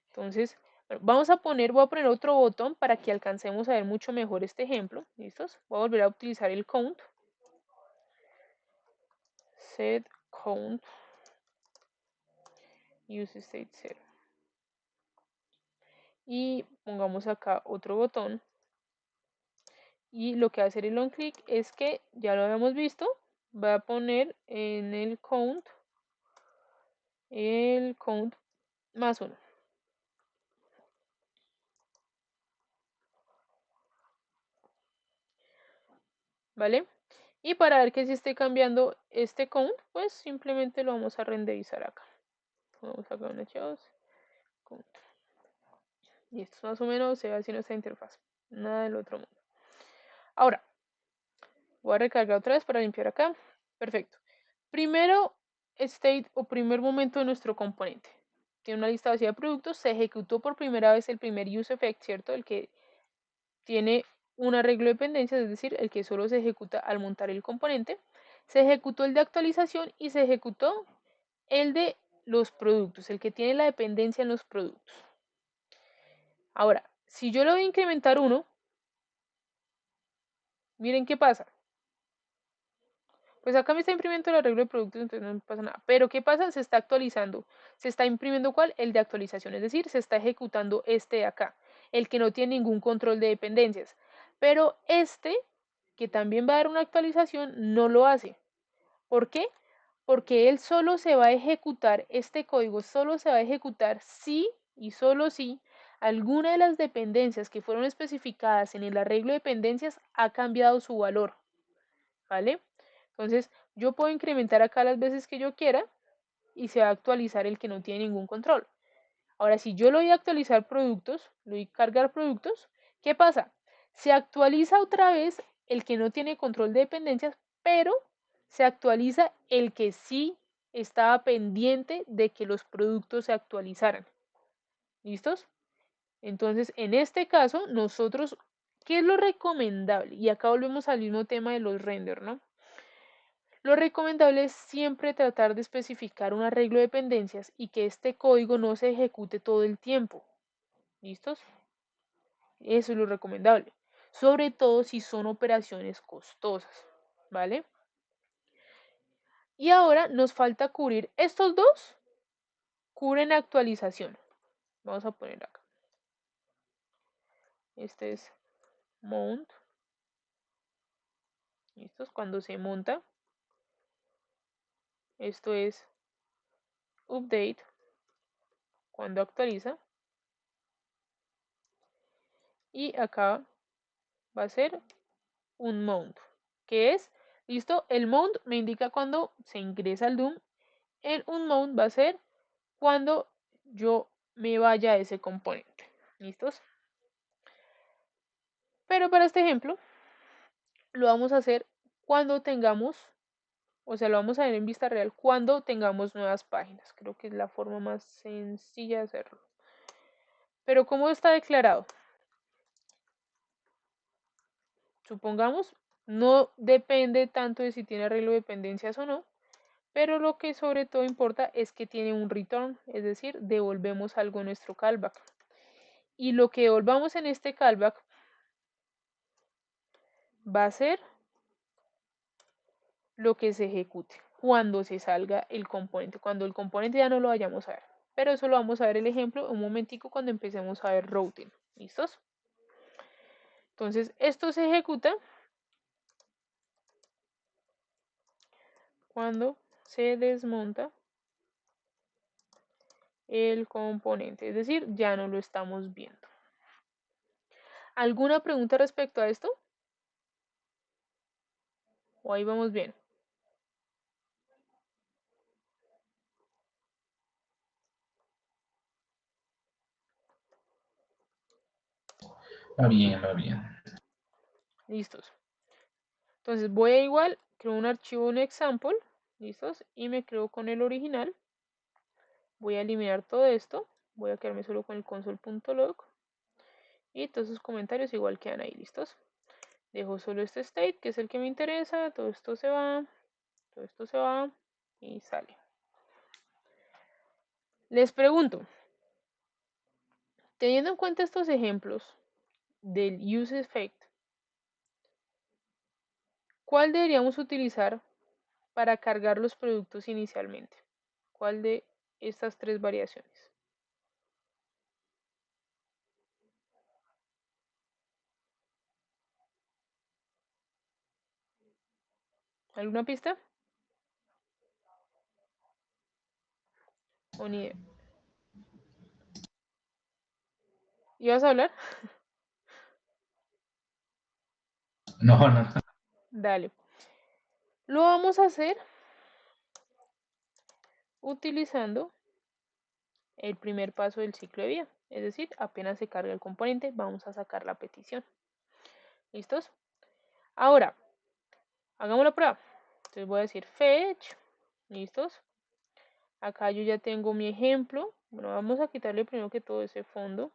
Entonces, bueno, voy a poner otro botón para que alcancemos a ver mucho mejor este ejemplo. ¿Listos? Voy a volver a utilizar el count. Set count use state 0. Y pongamos acá otro botón. Y lo que va a hacer el on click es que, ya lo habíamos visto, va a poner en el count más 1. ¿Vale? Y para ver que si esté cambiando este count, pues simplemente lo vamos a renderizar acá. Vamos a poner count. Y esto más o menos se ve así nuestra interfaz. Nada del otro mundo. Ahora, voy a recargar otra vez para limpiar acá. Perfecto. Primero state o primer momento de nuestro componente. Tiene una lista vacía de productos. Se ejecutó por primera vez el primer useEffect, ¿cierto? El que tiene un arreglo de dependencias, es decir, el que solo se ejecuta al montar el componente. Se ejecutó el de actualización y se ejecutó el de los productos, el que tiene la dependencia en los productos. Ahora, si yo le voy a incrementar 1, miren qué pasa. Pues acá me está imprimiendo el arreglo de productos, entonces no pasa nada. Pero ¿qué pasa? Se está actualizando. Se está imprimiendo ¿cuál? El de actualización, es decir, se está ejecutando este de acá, el que no tiene ningún control de dependencias. Pero este, que también va a dar una actualización, no lo hace. ¿Por qué? Porque él solo se va a ejecutar, este código solo se va a ejecutar si y solo si alguna de las dependencias que fueron especificadas en el arreglo de dependencias ha cambiado su valor. ¿Vale? Entonces, yo puedo incrementar acá las veces que yo quiera y se va a actualizar el que no tiene ningún control. Ahora, si yo lo voy a actualizar productos, lo voy a cargar productos, ¿qué pasa? Se actualiza otra vez el que no tiene control de dependencias, pero se actualiza el que sí estaba pendiente de que los productos se actualizaran. ¿Listos? Entonces, en este caso, nosotros, ¿qué es lo recomendable? Y acá volvemos al mismo tema de los render, ¿no? Lo recomendable es siempre tratar de especificar un arreglo de dependencias y que este código no se ejecute todo el tiempo. ¿Listos? Eso es lo recomendable. Sobre todo si son operaciones costosas. ¿Vale? Y ahora nos falta cubrir estos dos. Cubren actualización. Vamos a poner acá. Este es mount. ¿Listos? Cuando se monta. Esto es update. Cuando actualiza. Y acá va a ser un mount, que es, listo, el mount me indica cuando se ingresa al DOM, el unmount va a ser cuando yo me vaya a ese componente, ¿listos? Pero para este ejemplo, lo vamos a hacer cuando tengamos, o sea, lo vamos a ver en vista real cuando tengamos nuevas páginas, creo que es la forma más sencilla de hacerlo. Pero ¿cómo está declarado? Supongamos, no depende tanto de si tiene arreglo de dependencias o no, pero lo que sobre todo importa es que tiene un return, es decir, devolvemos algo en nuestro callback. Y lo que devolvamos en este callback va a ser lo que se ejecute cuando se salga el componente, cuando el componente ya no lo vayamos a ver. Pero eso lo vamos a ver el ejemplo un momentico cuando empecemos a ver routing. ¿Listos? Entonces, esto se ejecuta cuando se desmonta el componente, es decir, ya no lo estamos viendo. ¿Alguna pregunta respecto a esto? ¿O ahí vamos bien? Va bien, va bien. Listos. Entonces voy a igual, creo un archivo, un example, listos, y me creo con el original. Voy a eliminar todo esto, voy a quedarme solo con el console.log y todos esos comentarios igual quedan ahí, listos. Dejo solo este state, que es el que me interesa, todo esto se va y sale. Les pregunto, teniendo en cuenta estos ejemplos del use effect, ¿cuál deberíamos utilizar para cargar los productos inicialmente? ¿Cuál de estas tres variaciones? ¿Alguna pista? ¿O ni idea? ¿Ibas a hablar? No, no, no. Dale. Lo vamos a hacer utilizando el primer paso del ciclo de vida. Es decir, apenas se carga el componente, vamos a sacar la petición. ¿Listos? Ahora, hagamos la prueba. Entonces voy a decir fetch. ¿Listos? Acá yo ya tengo mi ejemplo. Bueno, vamos a quitarle primero que todo ese fondo.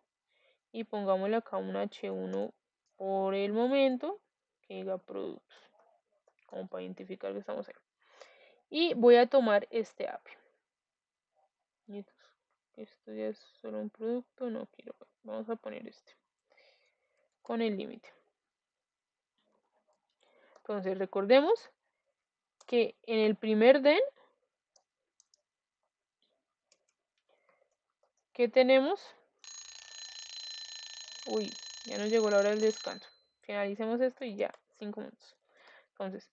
Y pongámosle acá un H1 por el momento. Que diga productos. Como para identificar que estamos ahí. Y voy a tomar este API. ¿Listos? Esto ya es solo un producto, no quiero. Vamos a poner este con el límite. Entonces recordemos que en el primer den, ¿qué tenemos? Uy, ya nos llegó la hora del descanso. Finalicemos esto y ya, 5 minutos. Entonces,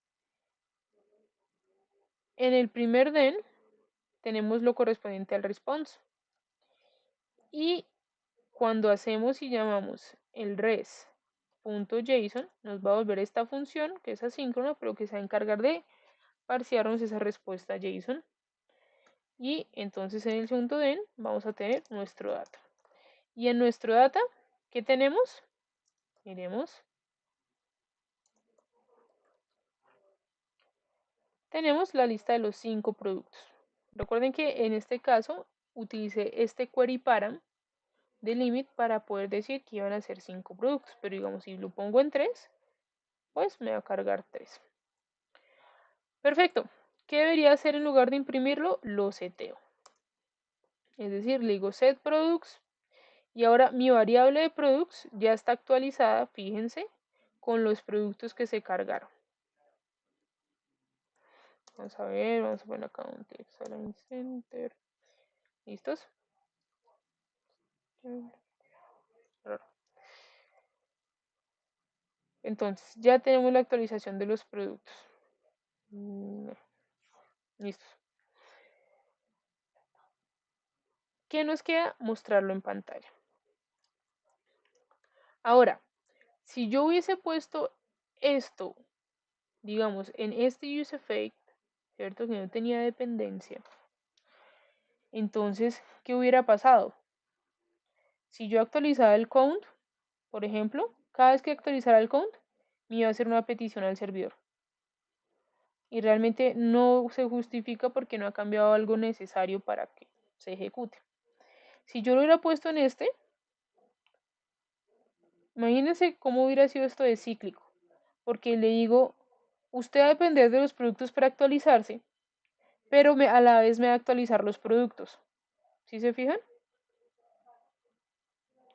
en el primer den tenemos lo correspondiente al response. Y cuando hacemos y llamamos el res.json, nos va a volver esta función que es asíncrona, pero que se va a encargar de parsearnos esa respuesta JSON. Y entonces en el segundo den vamos a tener nuestro data. Y en nuestro data, ¿qué tenemos? Miremos. Tenemos la lista de los 5 productos. Recuerden que en este caso utilicé este query param de limit para poder decir que iban a ser 5 productos. Pero digamos, si lo pongo en 3, pues me va a cargar 3. Perfecto. ¿Qué debería hacer en lugar de imprimirlo? Lo seteo. Es decir, le digo set products. Y ahora mi variable de products ya está actualizada, fíjense, con los productos que se cargaron. Vamos a ver, vamos a poner acá un text align center. ¿Listos? Entonces, ya tenemos la actualización de los productos. Listos. ¿Qué nos queda? Mostrarlo en pantalla. Ahora, si yo hubiese puesto esto, digamos, en este useEffect, ¿cierto? Que no tenía dependencia. Entonces, ¿qué hubiera pasado? Si yo actualizara el count, por ejemplo, cada vez que actualizara el count, me iba a hacer una petición al servidor. Y realmente no se justifica porque no ha cambiado algo necesario para que se ejecute. Si yo lo hubiera puesto en este, imagínense cómo hubiera sido esto de cíclico. Porque le digo, usted va a depender de los productos para actualizarse, pero a la vez me va a actualizar los productos. ¿Sí se fijan?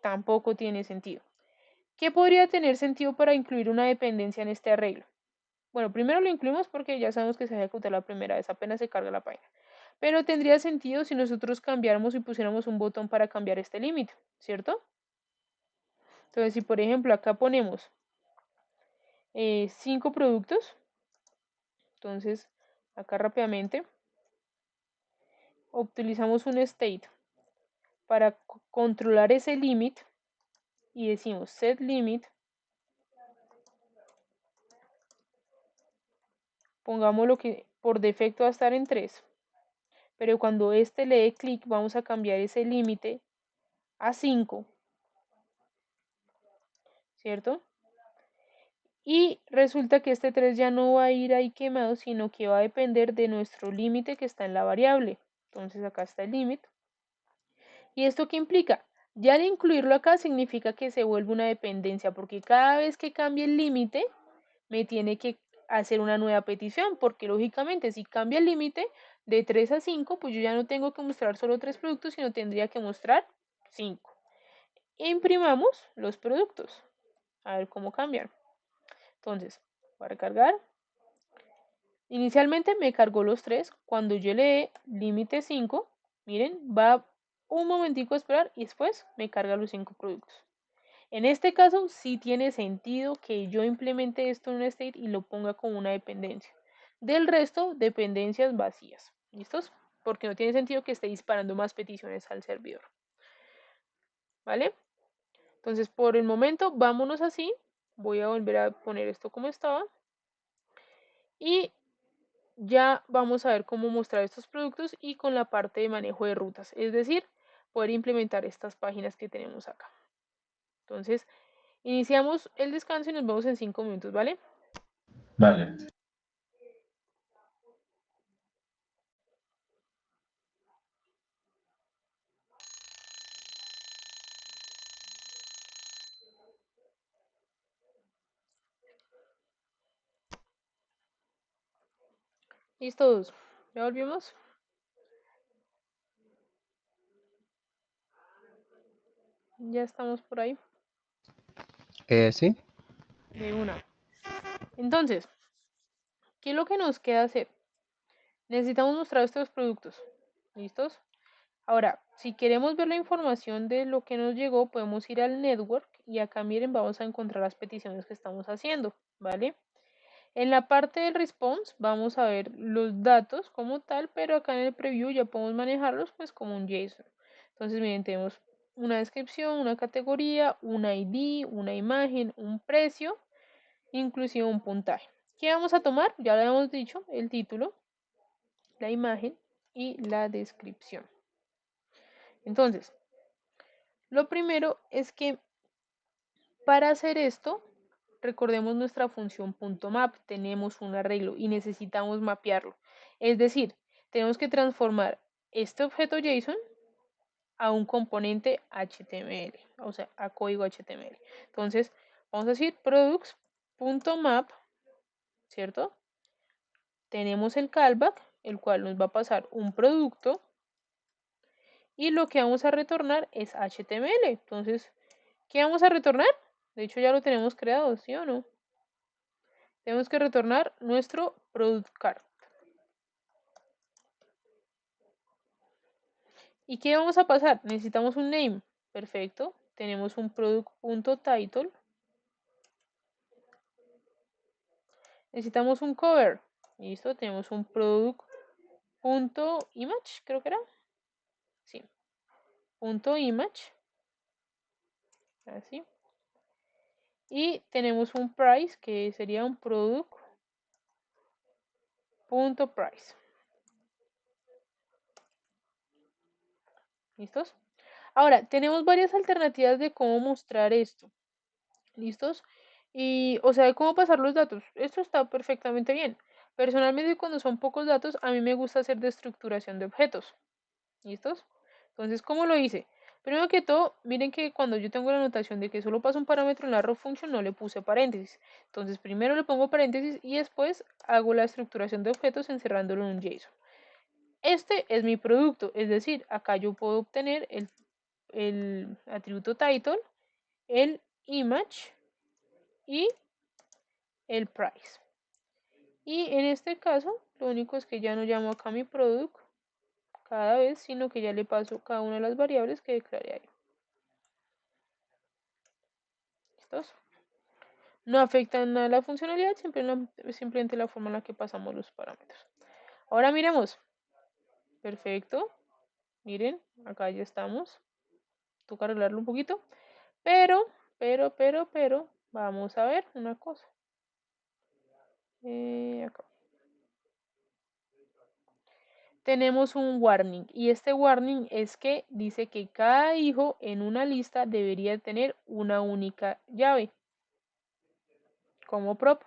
Tampoco tiene sentido. ¿Qué podría tener sentido para incluir una dependencia en este arreglo? Bueno, primero lo incluimos porque ya sabemos que se ejecuta la primera vez, apenas se carga la página. Pero tendría sentido si nosotros cambiáramos y pusiéramos un botón para cambiar este límite, ¿cierto? Entonces, si por ejemplo acá ponemos 5 productos, entonces acá rápidamente utilizamos un state para controlar ese límite y decimos set limit, pongamos lo que por defecto va a estar en 3, pero cuando este le dé clic vamos a cambiar ese límite a 5, ¿cierto? Y resulta que este 3 ya no va a ir ahí quemado, sino que va a depender de nuestro límite que está en la variable. Entonces acá está el límite. ¿Y esto qué implica? Ya al incluirlo acá significa que se vuelve una dependencia, porque cada vez que cambie el límite, me tiene que hacer una nueva petición, porque lógicamente si cambia el límite de 3 a 5, pues yo ya no tengo que mostrar solo 3 productos, sino tendría que mostrar 5. Imprimamos los productos. A ver cómo cambian. Entonces, voy a recargar. Inicialmente me cargó los 3. Cuando yo le dé límite 5, miren, va un momentico a esperar y después me carga los 5 productos. En este caso sí tiene sentido que yo implemente esto en un state y lo ponga como una dependencia. Del resto, dependencias vacías. ¿Listos? Porque no tiene sentido que esté disparando más peticiones al servidor. ¿Vale? Entonces, por el momento, vámonos así. Voy a volver a poner esto como estaba. Y ya vamos a ver cómo mostrar estos productos y con la parte de manejo de rutas. Es decir, poder implementar estas páginas que tenemos acá. Entonces, iniciamos el descanso y nos vemos en 5 minutos, ¿vale? Vale. ¿Listos? ¿Ya volvimos? Ya estamos por ahí. Sí. De una. Entonces, ¿Qué es lo que nos queda hacer? Necesitamos mostrar estos productos. ¿Listos? Ahora, si queremos ver la información de lo que nos llegó, podemos ir al network y acá miren, vamos a encontrar las peticiones que estamos haciendo, ¿vale? En la parte del response vamos a ver los datos como tal, pero acá en el preview ya podemos manejarlos pues como un JSON. Entonces, miren, tenemos una descripción, una categoría, un ID, una imagen, un precio, inclusive un puntaje. ¿Qué vamos a tomar? Ya lo habíamos dicho, el título, la imagen y la descripción. Entonces, lo primero es que para hacer esto, recordemos nuestra función .map, tenemos un arreglo y necesitamos mapearlo. Es decir, tenemos que transformar este objeto JSON a un componente HTML, o sea, a código HTML. Entonces, vamos a decir products.map, ¿cierto? Tenemos el callback, el cual nos va a pasar un producto y lo que vamos a retornar es HTML. Entonces, ¿qué vamos a retornar? De hecho, ya lo tenemos creado, ¿sí o no? Tenemos que retornar nuestro product card. ¿Y qué vamos a pasar? Necesitamos un name. Perfecto. Tenemos un product.title. Necesitamos un cover. Listo. Tenemos un product.image, creo que era. Sí. .image. Así. Y tenemos un price, que sería un product.price. ¿Listos? Ahora, tenemos varias alternativas de cómo mostrar esto. ¿Listos? Y, o sea, de cómo pasar los datos. Esto está perfectamente bien. Personalmente, cuando son pocos datos, a mí me gusta hacer destructuración de objetos. ¿Listos? Entonces, ¿cómo lo hice? Primero que todo, miren que cuando yo tengo la anotación de que solo paso un parámetro en la raw function, no le puse paréntesis. Entonces, primero le pongo paréntesis y después hago la estructuración de objetos encerrándolo en un JSON. Este es mi producto, es decir, acá yo puedo obtener el atributo title, el image y el price. Y en este caso, lo único es que ya no llamo acá mi product cada vez, sino que ya le paso cada una de las variables que declaré ahí. ¿Listos? No afecta en nada la funcionalidad, simplemente la forma en la que pasamos los parámetros. Ahora miremos. Perfecto. Miren, acá ya estamos. Toca arreglarlo un poquito. Pero, vamos a ver una cosa. Acá. Tenemos un warning y este warning es que dice que cada hijo en una lista debería tener una única llave como prop.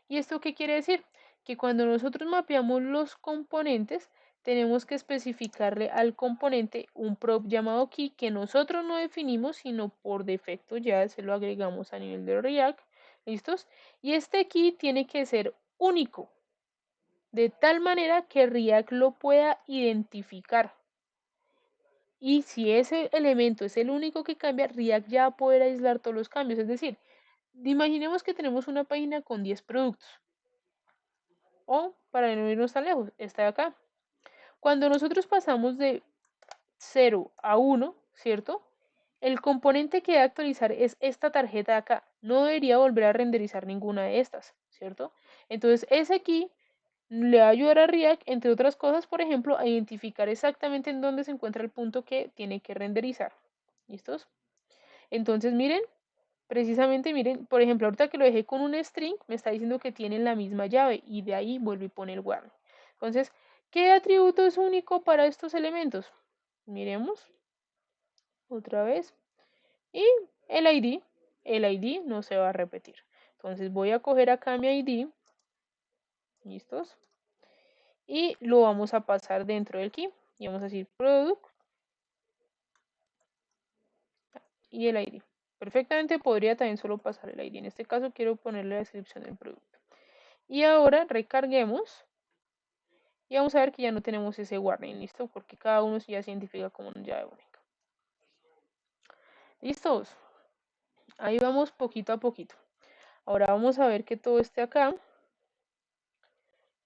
¿Y esto qué quiere decir? Que cuando nosotros mapeamos los componentes tenemos que especificarle al componente un prop llamado key que nosotros no definimos sino por defecto ya se lo agregamos a nivel de React. ¿Listos? Y este key tiene que ser único de tal manera que React lo pueda identificar. Y si ese elemento es el único que cambia, React ya va a poder aislar todos los cambios. Es decir, imaginemos que tenemos una página con 10 productos. O, para no irnos tan lejos, esta de acá. Cuando nosotros pasamos de 0 a 1, ¿cierto? El componente que debe actualizar es esta tarjeta de acá. No debería volver a renderizar ninguna de estas, ¿cierto? Entonces, ese key le va a ayudar a React, entre otras cosas, por ejemplo, a identificar exactamente en dónde se encuentra el punto que tiene que renderizar. ¿Listos? Entonces, miren, precisamente, miren, por ejemplo, ahorita que lo dejé con un string, me está diciendo que tienen la misma llave y de ahí vuelve y pone el warning. Entonces, ¿qué atributo es único para estos elementos? Miremos otra vez. Y el ID no se va a repetir. Entonces voy a coger acá mi ID. ¿Listos? Y lo vamos a pasar dentro del key y vamos a decir product y el ID. Perfectamente podría también solo pasar el ID. En este caso quiero ponerle la descripción del producto. Y ahora recarguemos y vamos a ver que ya no tenemos ese warning, ¿listo? Porque cada uno ya se identifica como una llave única. ¿Listos? Ahí vamos poquito a poquito. Ahora vamos a ver que todo esté acá.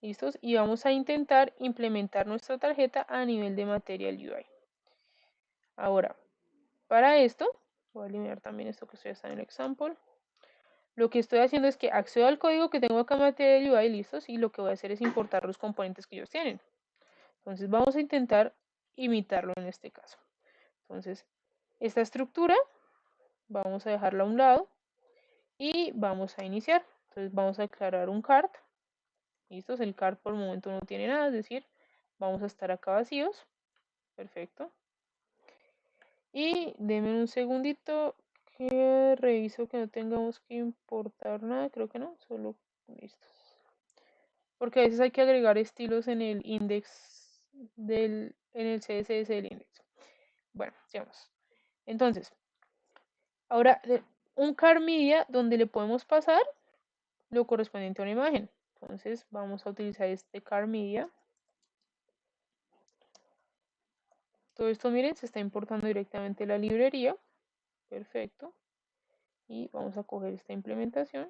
¿Listos? Y vamos a intentar implementar nuestra tarjeta a nivel de Material UI. Ahora, para esto, voy a eliminar también esto que estoy haciendo en el example. Lo que estoy haciendo es que accedo al código que tengo acá en Material UI, listos, y lo que voy a hacer es importar los componentes que ellos tienen. Entonces vamos a intentar imitarlo en este caso. Entonces, esta estructura vamos a dejarla a un lado y vamos a iniciar. Entonces vamos a declarar un cart. ¿Listos? El cart por el momento no tiene nada, es decir, vamos a estar acá vacíos. Perfecto. Y denme un segundito que reviso que no tengamos que importar nada. Creo que no, solo listos. Porque a veces hay que agregar estilos en el index en el CSS del index. Bueno, sigamos. Entonces, ahora un car media donde le podemos pasar lo correspondiente a una imagen. Entonces vamos a utilizar este car media. Todo esto, miren, se está importando directamente la librería. Perfecto. Y vamos a coger esta implementación.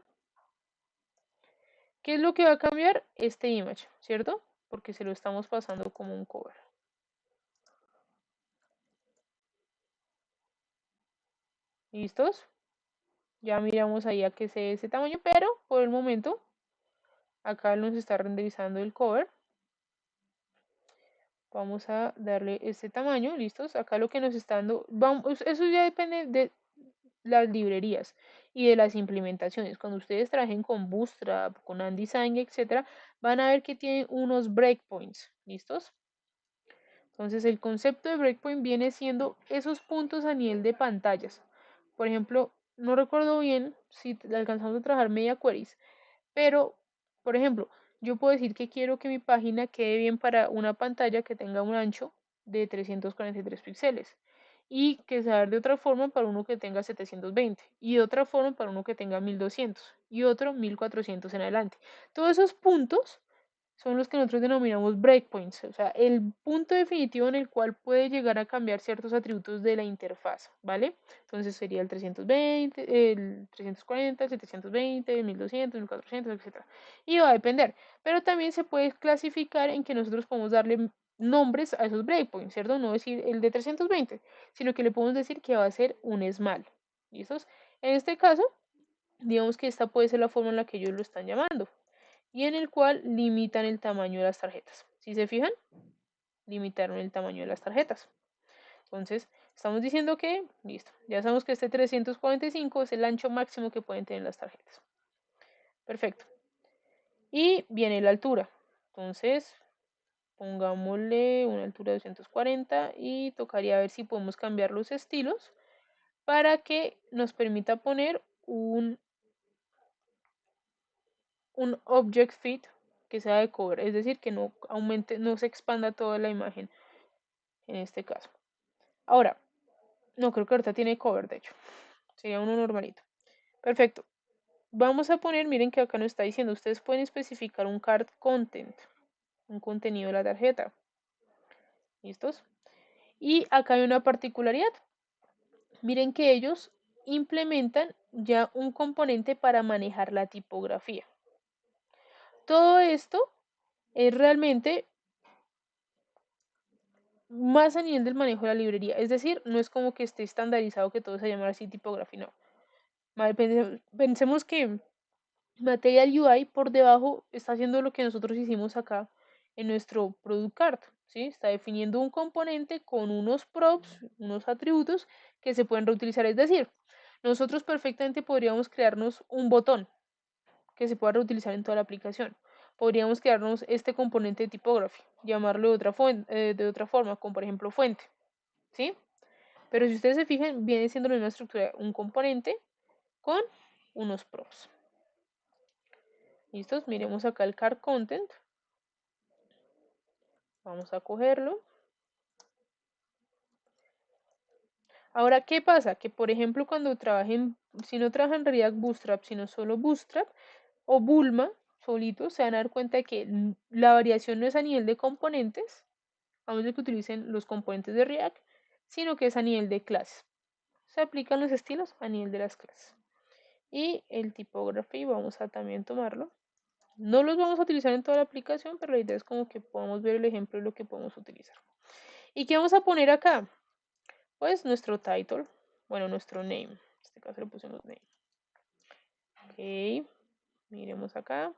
¿Qué es lo que va a cambiar? Este image, ¿cierto? Porque se lo estamos pasando como un cover. ¿Listos? Ya miramos ahí a que sea ese tamaño, pero por el momento acá nos está renderizando el cover. Vamos a darle este tamaño, ¿listos? Acá lo que nos está dando, eso ya depende de las librerías y de las implementaciones. Cuando ustedes trabajen con Bootstrap, con Undesign, etcétera, van a ver que tienen unos breakpoints, ¿listos? Entonces el concepto de breakpoint viene siendo esos puntos a nivel de pantallas. Por ejemplo, no recuerdo bien si alcanzamos a trabajar media queries, pero, por ejemplo, yo puedo decir que quiero que mi página quede bien para una pantalla que tenga un ancho de 343 píxeles y que sea de otra forma para uno que tenga 720 y de otra forma para uno que tenga 1200 y otro 1400 en adelante. Todos esos puntos son los que nosotros denominamos breakpoints, o sea, el punto definitivo en el cual puede llegar a cambiar ciertos atributos de la interfaz, ¿vale? Entonces sería el 320, el 340, el 720, el 1200, 1400, etc. Y va a depender, pero también se puede clasificar en que nosotros podemos darle nombres a esos breakpoints, ¿cierto? No decir el de 320, sino que le podemos decir que va a ser un small, ¿listos? En este caso, digamos que esta puede ser la forma en la que ellos lo están llamando y en el cual limitan el tamaño de las tarjetas. Si se fijan, limitaron el tamaño de las tarjetas. Entonces, estamos diciendo que, listo, ya sabemos que este 345 es el ancho máximo que pueden tener las tarjetas. Perfecto. Y viene la altura. Entonces, pongámosle una altura de 240 y tocaría ver si podemos cambiar los estilos para que nos permita poner un object fit que sea de cover, es decir, que no aumente, no se expanda toda la imagen en este caso. Ahora, no creo que ahorita tiene cover, de hecho, sería uno normalito. Perfecto. Vamos a poner, miren que acá nos está diciendo, ustedes pueden especificar un card content, un contenido de la tarjeta. ¿Listos? Y acá hay una particularidad. Miren que ellos implementan ya un componente para manejar la tipografía. Todo esto es realmente más a nivel del manejo de la librería. Es decir, no es como que esté estandarizado que todo se llame así tipografía, no. Pensemos que Material UI por debajo está haciendo lo que nosotros hicimos acá en nuestro product card, ¿sí? Está definiendo un componente con unos props, unos atributos que se pueden reutilizar. Es decir, nosotros perfectamente podríamos crearnos un botón que se pueda reutilizar en toda la aplicación. Podríamos crearnos este componente de tipography, llamarlo de otra forma, como por ejemplo fuente, ¿sí? Pero si ustedes se fijan, viene siendo la misma estructura, un componente con unos props. ¿Listos? Miremos acá el card content. Vamos a cogerlo. Ahora, ¿qué pasa? Que por ejemplo, cuando trabajen, si no trabajan React Bootstrap, sino solo Bootstrap o Bulma, solito, se van a dar cuenta de que la variación no es a nivel de componentes, a menos de que utilicen los componentes de React, sino que es a nivel de clases. Se aplican los estilos a nivel de las clases. Y el typography, vamos a también tomarlo. No los vamos a utilizar en toda la aplicación, pero la idea es como que podamos ver el ejemplo de lo que podemos utilizar. ¿Y qué vamos a poner acá? Pues nuestro title, bueno, nuestro name. En este caso le pusimos name. Ok, miremos acá.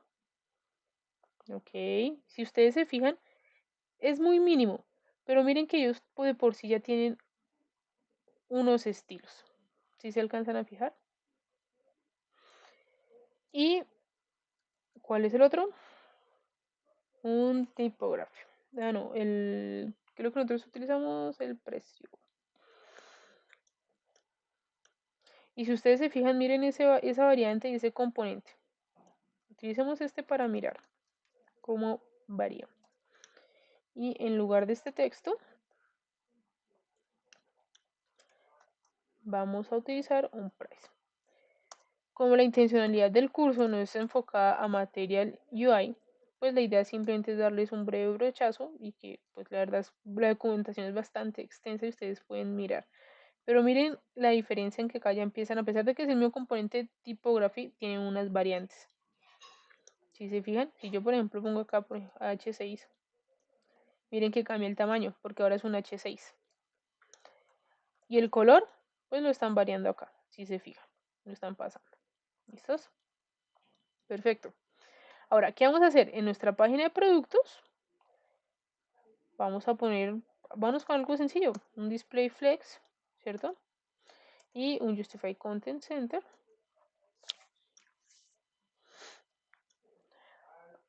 Ok, si ustedes se fijan, es muy mínimo, pero miren que ellos de por sí ya tienen unos estilos. ¿Sí se alcanzan a fijar? ¿Y cuál es el otro? Un tipografía. Ah, no, creo que nosotros utilizamos el precio. Y si ustedes se fijan, miren esa variante y ese componente. Utilicemos este para mirar cómo varía. Y en lugar de este texto, vamos a utilizar un price. Como la intencionalidad del curso no es enfocada a Material UI, pues la idea simplemente es darles un breve brochazo y que pues la verdad la documentación es bastante extensa y ustedes pueden mirar. Pero miren la diferencia en que acá ya empiezan, a pesar de que es el mismo componente tipography, tienen unas variantes. Si se fijan, si yo por ejemplo pongo acá por H6, miren que cambia el tamaño porque ahora es un H6. Y el color, pues lo están variando acá, si se fijan, lo están pasando. ¿Listos? Perfecto. Ahora, ¿qué vamos a hacer? En nuestra página de productos, vamos a vamos con algo sencillo, un display flex, ¿cierto? Y un justify content center.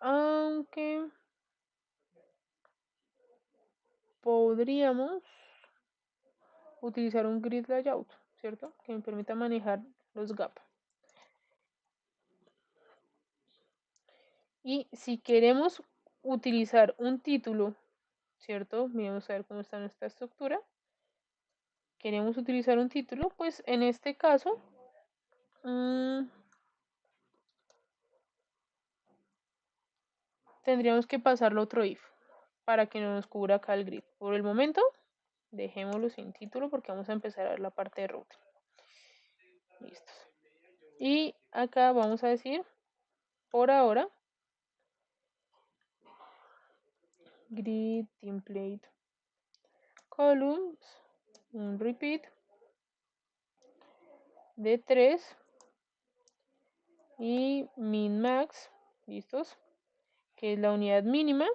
Aunque podríamos utilizar un grid layout, ¿cierto? Que me permita manejar los gaps. Y si queremos utilizar un título, ¿cierto? Vamos a ver cómo está nuestra estructura. Queremos utilizar un título, pues en este caso tendríamos que pasarlo otro if para que no nos cubra acá el grid. Por el momento, dejémoslo sin título porque vamos a empezar a ver la parte de routing. Listo. Y acá vamos a decir, por ahora, grid template columns, un repeat de 3 y min max, listos, que es la unidad mínima.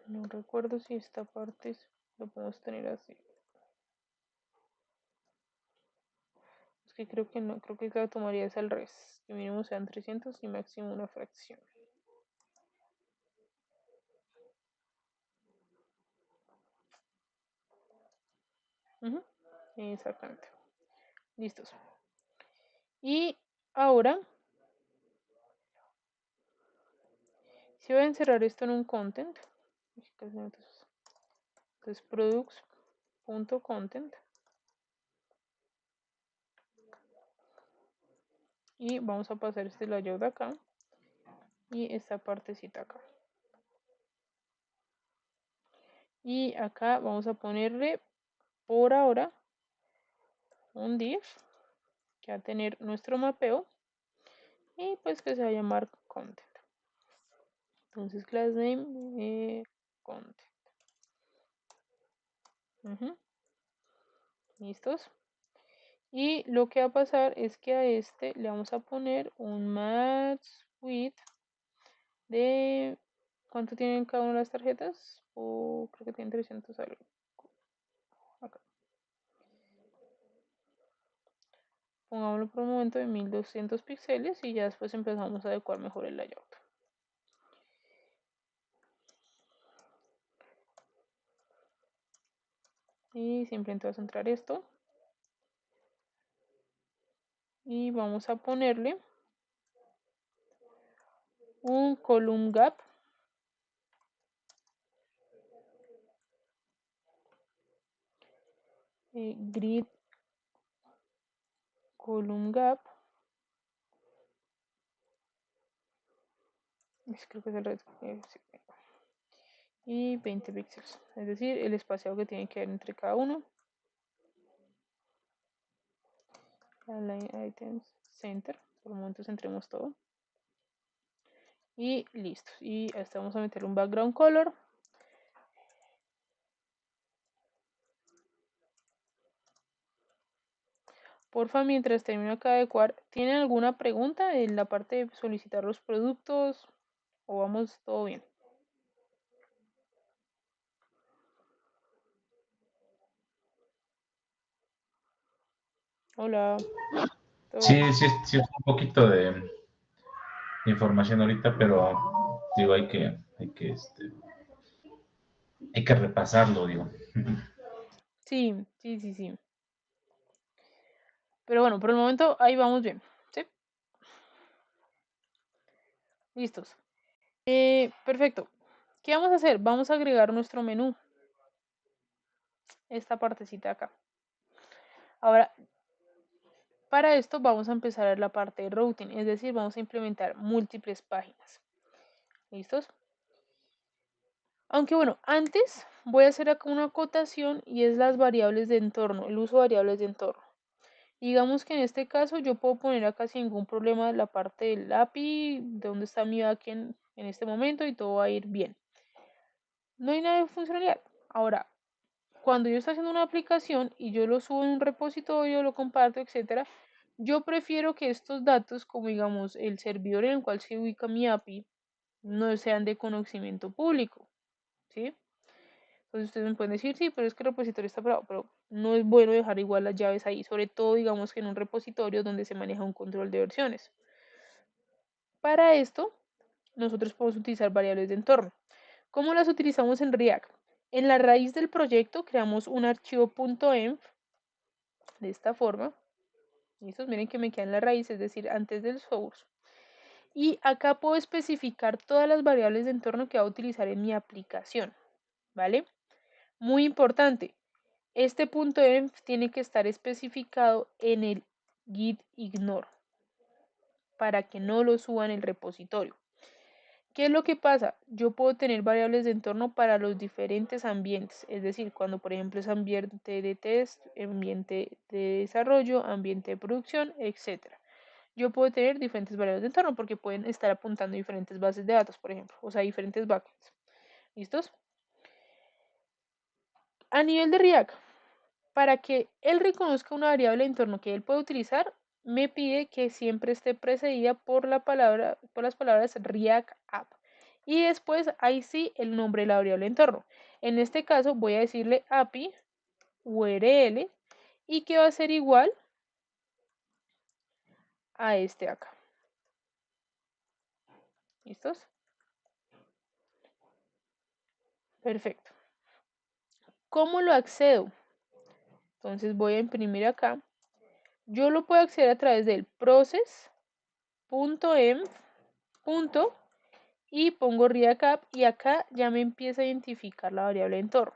No recuerdo si esta parte lo podemos tener así. Es que creo que no, creo que la tomaría es al revés. Que mínimo sean 300 y máximo una fracción. Exactamente. Listos. Y ahora, si voy a encerrar esto en un content, entonces products.content y vamos a pasar este layout acá y esta partecita acá. Y acá vamos a ponerle por ahora un div que va a tener nuestro mapeo y pues que se va a llamar content. Entonces class name content. ¿Listos? Y lo que va a pasar es que a este le vamos a poner un match width de ¿cuánto tienen cada una de las tarjetas? Creo que tienen 300 algo. Acá. Pongámoslo por un momento de 1200 píxeles y ya después empezamos a adecuar mejor el layout. Y simplemente vas a entrar esto. Y vamos a ponerle un column gap. Grid column gap. Creo que es el red. Sí. Y 20 píxeles. Es decir, el espaciado que tiene que haber entre cada uno. Align items center. Por el momento centremos todo. Y listo. Y hasta vamos a meter un background color. Porfa, mientras termino acá de adecuar, ¿tienen alguna pregunta en la parte de solicitar los productos? ¿O vamos todo bien? Hola. ¿Todo Sí, bien? sí, es un poquito de información ahorita, pero digo, hay que repasarlo, digo. Sí, sí, sí, sí. Pero bueno, por el momento ahí vamos bien. ¿Sí? Listos. Perfecto. ¿Qué vamos a hacer? Vamos a agregar nuestro menú. Esta partecita de acá. Ahora, para esto vamos a empezar a la parte de routing, es decir, vamos a implementar múltiples páginas. ¿Listos? Aunque bueno, antes voy a hacer acá una acotación y es las variables de entorno, el uso de variables de entorno. Digamos que en este caso yo puedo poner acá sin ningún problema la parte del API, de dónde está mi backend en este momento y todo va a ir bien. No hay nada de funcionalidad. Ahora, cuando yo estoy haciendo una aplicación y yo lo subo en un repositorio, lo comparto, etcétera, yo prefiero que estos datos, como digamos el servidor en el cual se ubica mi API, no sean de conocimiento público, ¿sí? Entonces ustedes me pueden decir, sí, pero es que el repositorio está privado, pero no es bueno dejar igual las llaves ahí, sobre todo digamos que en un repositorio donde se maneja un control de versiones. Para esto, nosotros podemos utilizar variables de entorno. ¿Cómo las utilizamos en React? En la raíz del proyecto creamos un archivo .env de esta forma. ¿Listos? Miren que me queda en la raíz, es decir, antes del source. Y acá puedo especificar todas las variables de entorno que voy a utilizar en mi aplicación. ¿Vale? Muy importante. Este .env tiene que estar especificado en el git ignore para que no lo suba en el repositorio. ¿Qué es lo que pasa? Yo puedo tener variables de entorno para los diferentes ambientes, es decir, cuando por ejemplo es ambiente de test, ambiente de desarrollo, ambiente de producción, etc. Yo puedo tener diferentes variables de entorno porque pueden estar apuntando diferentes bases de datos, por ejemplo, o sea, diferentes backends. ¿Listos? A nivel de React, para que él reconozca una variable de entorno que él puede utilizar, me pide que siempre esté precedida por las palabras React App. Y después, ahí sí, el nombre de la variable de entorno. En este caso, voy a decirle API URL y que va a ser igual a este acá. ¿Listos? Perfecto. ¿Cómo lo accedo? Entonces voy a imprimir acá. Yo lo puedo acceder a través del process.env. Y pongo React App y acá ya me empieza a identificar la variable de entorno.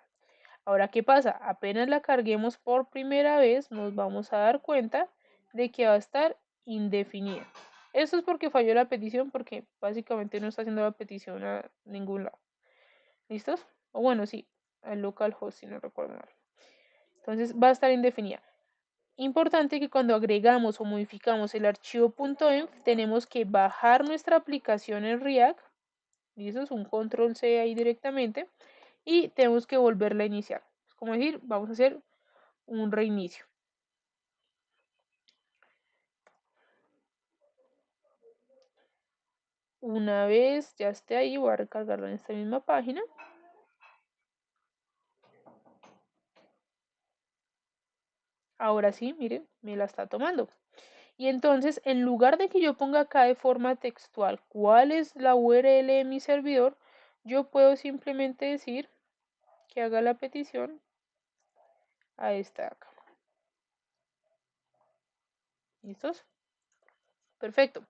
Ahora, ¿qué pasa? Apenas la carguemos por primera vez, nos vamos a dar cuenta de que va a estar indefinida. Esto es porque falló la petición, porque básicamente no está haciendo la petición a ningún lado. ¿Listos? O bueno, sí, al localhost, si no recuerdo mal. Entonces va a estar indefinida. Importante que cuando agregamos o modificamos el archivo .env, tenemos que bajar nuestra aplicación en React. Y eso es un control C ahí directamente. Y tenemos que volverla a iniciar. Es como decir, vamos a hacer un reinicio. Una vez ya esté ahí, voy a recargarla en esta misma página. Ahora sí, miren, me la está tomando. Y entonces, en lugar de que yo ponga acá de forma textual cuál es la URL de mi servidor, yo puedo simplemente decir que haga la petición a esta acá. ¿Listos? Perfecto.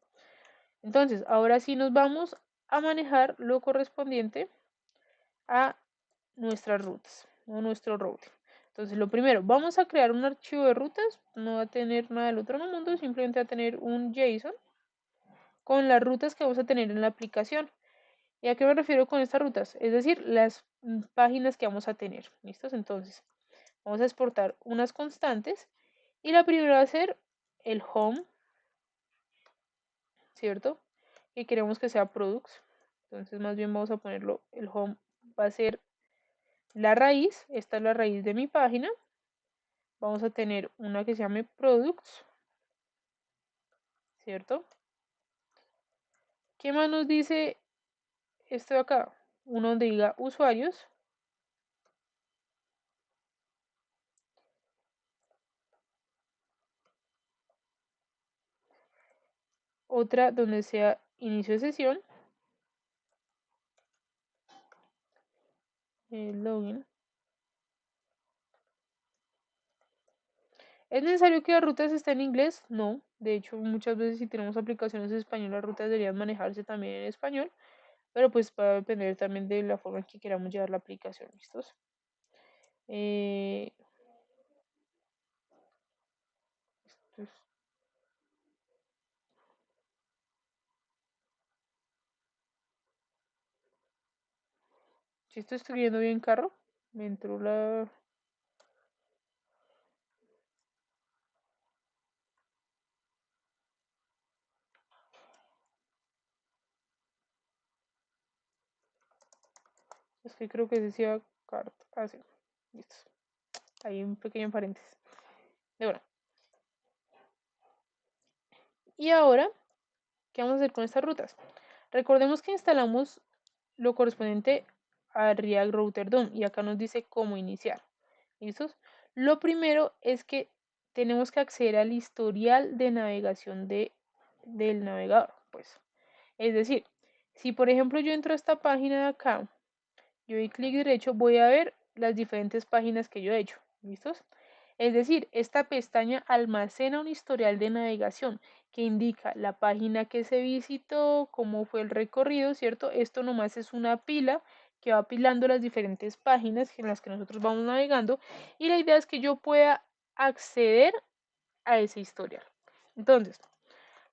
Entonces, ahora sí nos vamos a manejar lo correspondiente a nuestras rutas o nuestro routing. Entonces, lo primero, vamos a crear un archivo de rutas. No va a tener nada del otro mundo, simplemente va a tener un JSON con las rutas que vamos a tener en la aplicación. ¿Y a qué me refiero con estas rutas? Es decir, las páginas que vamos a tener. ¿Listos? Entonces, vamos a exportar unas constantes y la primera va a ser el home, ¿cierto? Y queremos que sea products. Entonces más bien vamos a ponerlo, el home va a ser la raíz. Esta es la raíz de mi página. Vamos a tener una que se llame products, ¿cierto? ¿Qué más nos dice esto de acá? Uno donde diga usuarios. Otra donde sea inicio de sesión. Login. ¿Es necesario que las rutas estén en inglés? No. De hecho, muchas veces si tenemos aplicaciones en español, las rutas deberían manejarse también en español. Pero pues va a depender también de la forma en que queramos llevar la aplicación. ¿Listos? Esto es- si estoy escribiendo bien carro, me entró la... Es que creo que decía cart. Ah, sí. Listo. Hay un pequeño paréntesis. De bueno. Y ahora, ¿qué vamos a hacer con estas rutas? Recordemos que instalamos lo correspondiente a React Router DOM y acá nos dice cómo iniciar. ¿Listos? Lo primero es que tenemos que acceder al historial de navegación del navegador. Pues, es decir, si por ejemplo yo entro a esta página de acá, yo doy clic derecho, voy a ver las diferentes páginas que yo he hecho. ¿Listos? Es decir, esta pestaña almacena un historial de navegación que indica la página que se visitó, cómo fue el recorrido, ¿cierto? Esto nomás es una pila que va apilando las diferentes páginas en las que nosotros vamos navegando y la idea es que yo pueda acceder a ese historial. Entonces,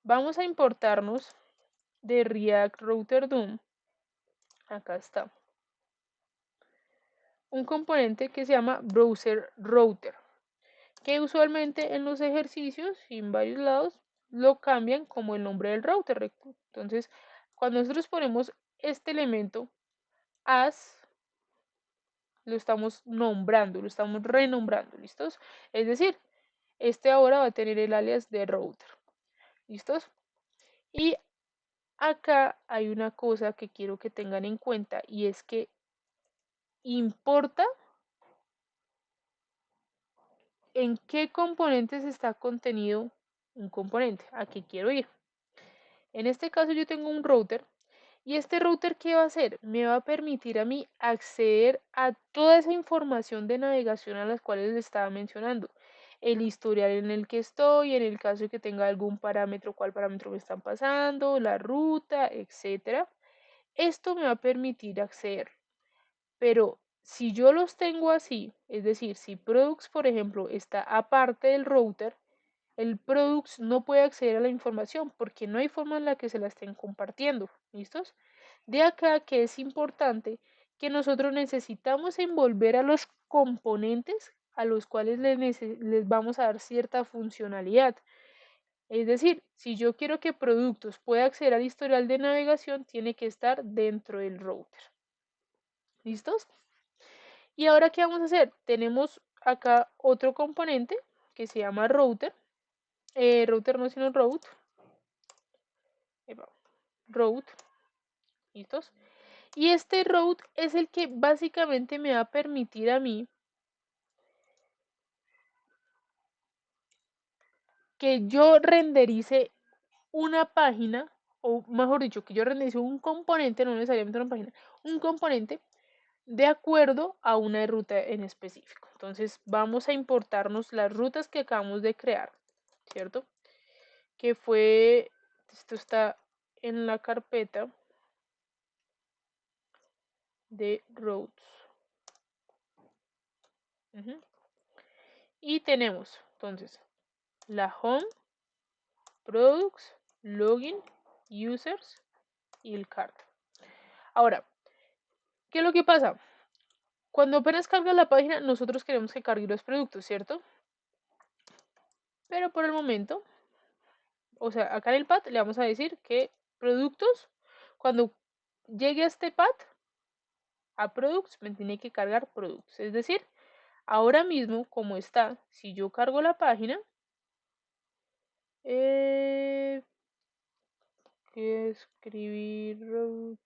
vamos a importarnos de React Router DOM. Acá está. Un componente que se llama Browser Router, que usualmente en los ejercicios y en varios lados lo cambian como el nombre del router. Entonces, cuando nosotros ponemos este elemento as, lo estamos nombrando, lo estamos renombrando, ¿listos? Es decir, este ahora va a tener el alias de router, ¿listos? Y acá hay una cosa que quiero que tengan en cuenta y es que importa en qué componentes está contenido un componente. ¿A qué quiero ir? En este caso yo tengo un router y este router ¿qué va a hacer? Me va a permitir a mí acceder a toda esa información de navegación a las cuales le estaba mencionando. El historial en el que estoy, en el caso de que tenga algún parámetro, cuál parámetro me están pasando, la ruta, etcétera. Esto me va a permitir acceder. Pero si yo los tengo así, es decir, si products, por ejemplo, está aparte del router, el products no puede acceder a la información porque no hay forma en la que se la estén compartiendo. ¿Listos? De acá que es importante que nosotros necesitamos envolver a los componentes a los cuales les vamos a dar cierta funcionalidad. Es decir, si yo quiero que productos pueda acceder al historial de navegación, tiene que estar dentro del router. ¿Listos? Y ahora, ¿qué vamos a hacer? Tenemos acá otro componente que se llama router. Router no, sino route. Route. ¿Listos? Y este route es el que básicamente me va a permitir a mí que yo renderice una página, o mejor dicho, que yo renderice un componente, no necesariamente una página, un componente de acuerdo a una ruta en específico. Entonces vamos a importarnos las rutas que acabamos de crear, ¿cierto? Que fue, esto está en la carpeta de routes. Y tenemos entonces la home, products, login, users y el cart. Ahora, ¿qué es lo que pasa? Cuando apenas carga la página, nosotros queremos que cargue los productos, ¿cierto? Pero por el momento o sea, acá en el path le vamos a decir que productos, cuando llegue a este path, a products, me tiene que cargar products. Es decir, ahora mismo, como está, si yo cargo la página, que escribir routes.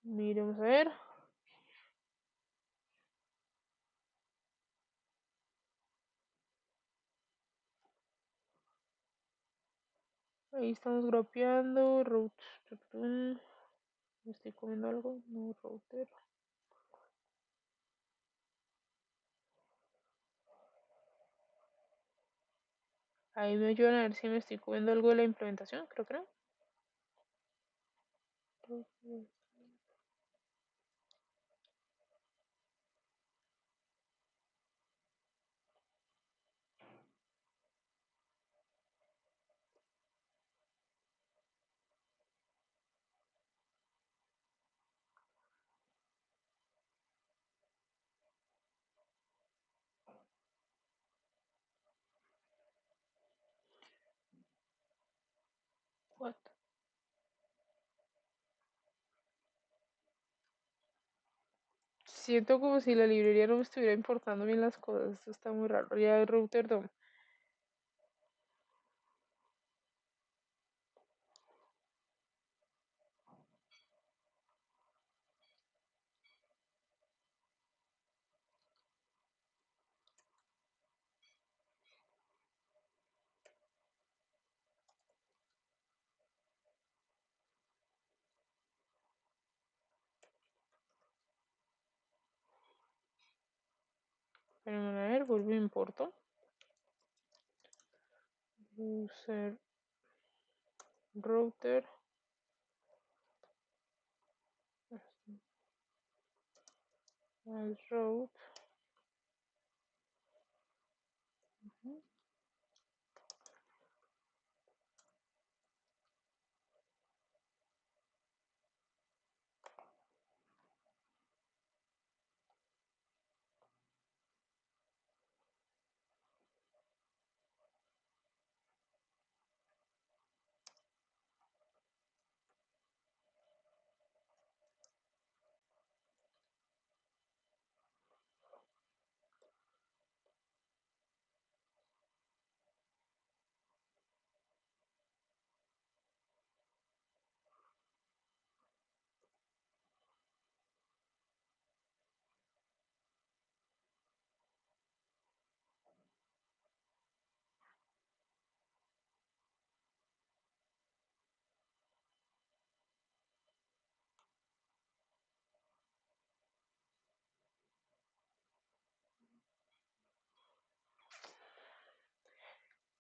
Miremos a ver. Ahí estamos gropeando. Routes. ¿Me estoy comiendo algo? No, router. Ahí me ayudan a ver si me estoy comiendo algo de la implementación. Creo que no. What? Siento como si la librería no me estuviera importando bien las cosas. Esto está muy raro. Ya el router DOM. Pero a ver, vuelvo a importo. User router. As route.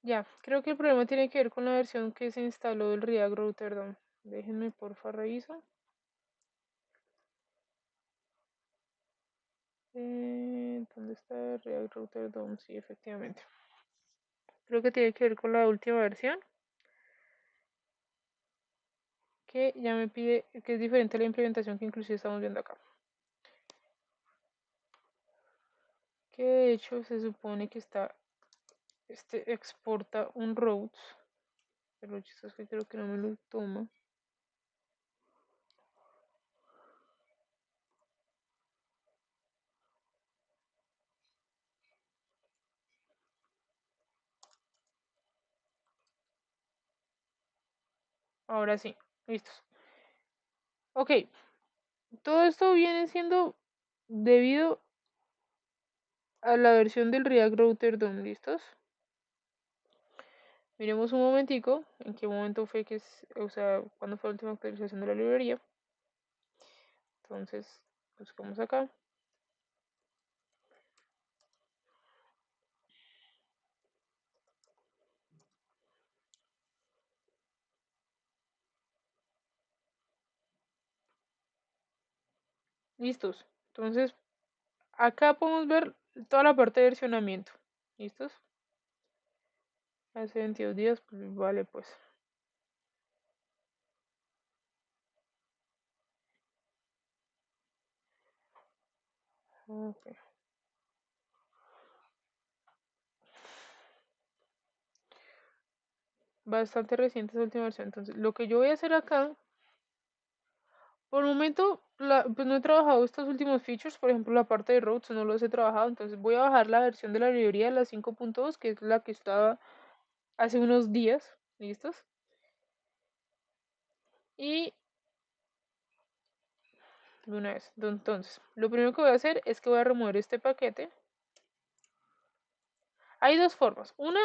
Ya, creo que el problema tiene que ver con la versión que se instaló del React Router DOM. Déjenme porfa reviso. ¿Dónde está React Router DOM? Sí, efectivamente. Creo que tiene que ver con la última versión. Que ya me pide, que es diferente a la implementación que inclusive estamos viendo acá. Que de hecho se supone que está, este exporta un routes. Pero lo chistoso es que creo que no me lo toma. Ahora sí, listos. Ok, todo esto viene siendo debido a la versión del React Router DOM, ¿listos? Miremos un momentico en qué momento fue que o sea, cuándo fue la última actualización de la librería. Entonces, buscamos acá. Listos. Entonces, acá podemos ver toda la parte de versionamiento. ¿Listos? Hace 22 días, pues vale, pues. Ok. Bastante reciente esa última versión. Entonces, lo que yo voy a hacer acá, por el momento, pues no he trabajado estos últimos features, por ejemplo, la parte de routes no los he trabajado, entonces voy a bajar la versión de la librería, la 5.2, que es la que estaba hace unos días, ¿listos? Y de una vez, entonces, lo primero que voy a hacer es que voy a remover este paquete. Hay dos formas, una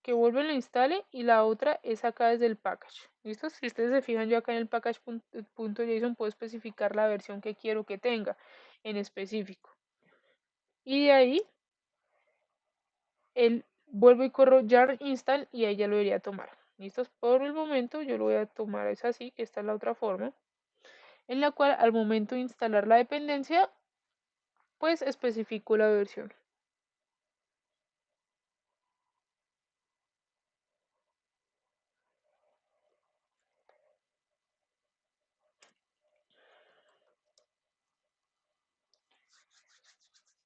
que vuelve lo instale y la otra es acá desde el package. ¿Listo? Si ustedes se fijan, yo acá en el package.json puedo especificar la versión que quiero que tenga en específico. Y de ahí, él vuelvo y corro jar install y ahí ya lo debería tomar. ¿Listos? Por el momento yo lo voy a tomar, es así, que esta es la otra forma, en la cual al momento de instalar la dependencia, pues especifico la versión.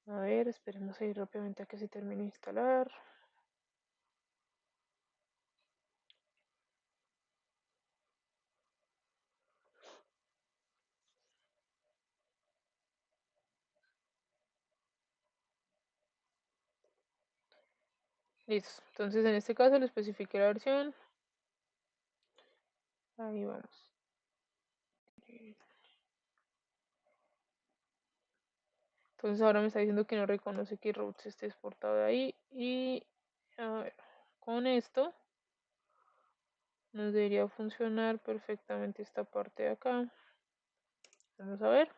A ver, esperemos ahí rápidamente a que se termine de instalar. Listo. Entonces en este caso le especifiqué la versión. Ahí vamos. Entonces ahora me está diciendo que no reconoce que routes esté exportado de ahí. Y a ver, con esto nos debería funcionar perfectamente esta parte de acá. Vamos a ver.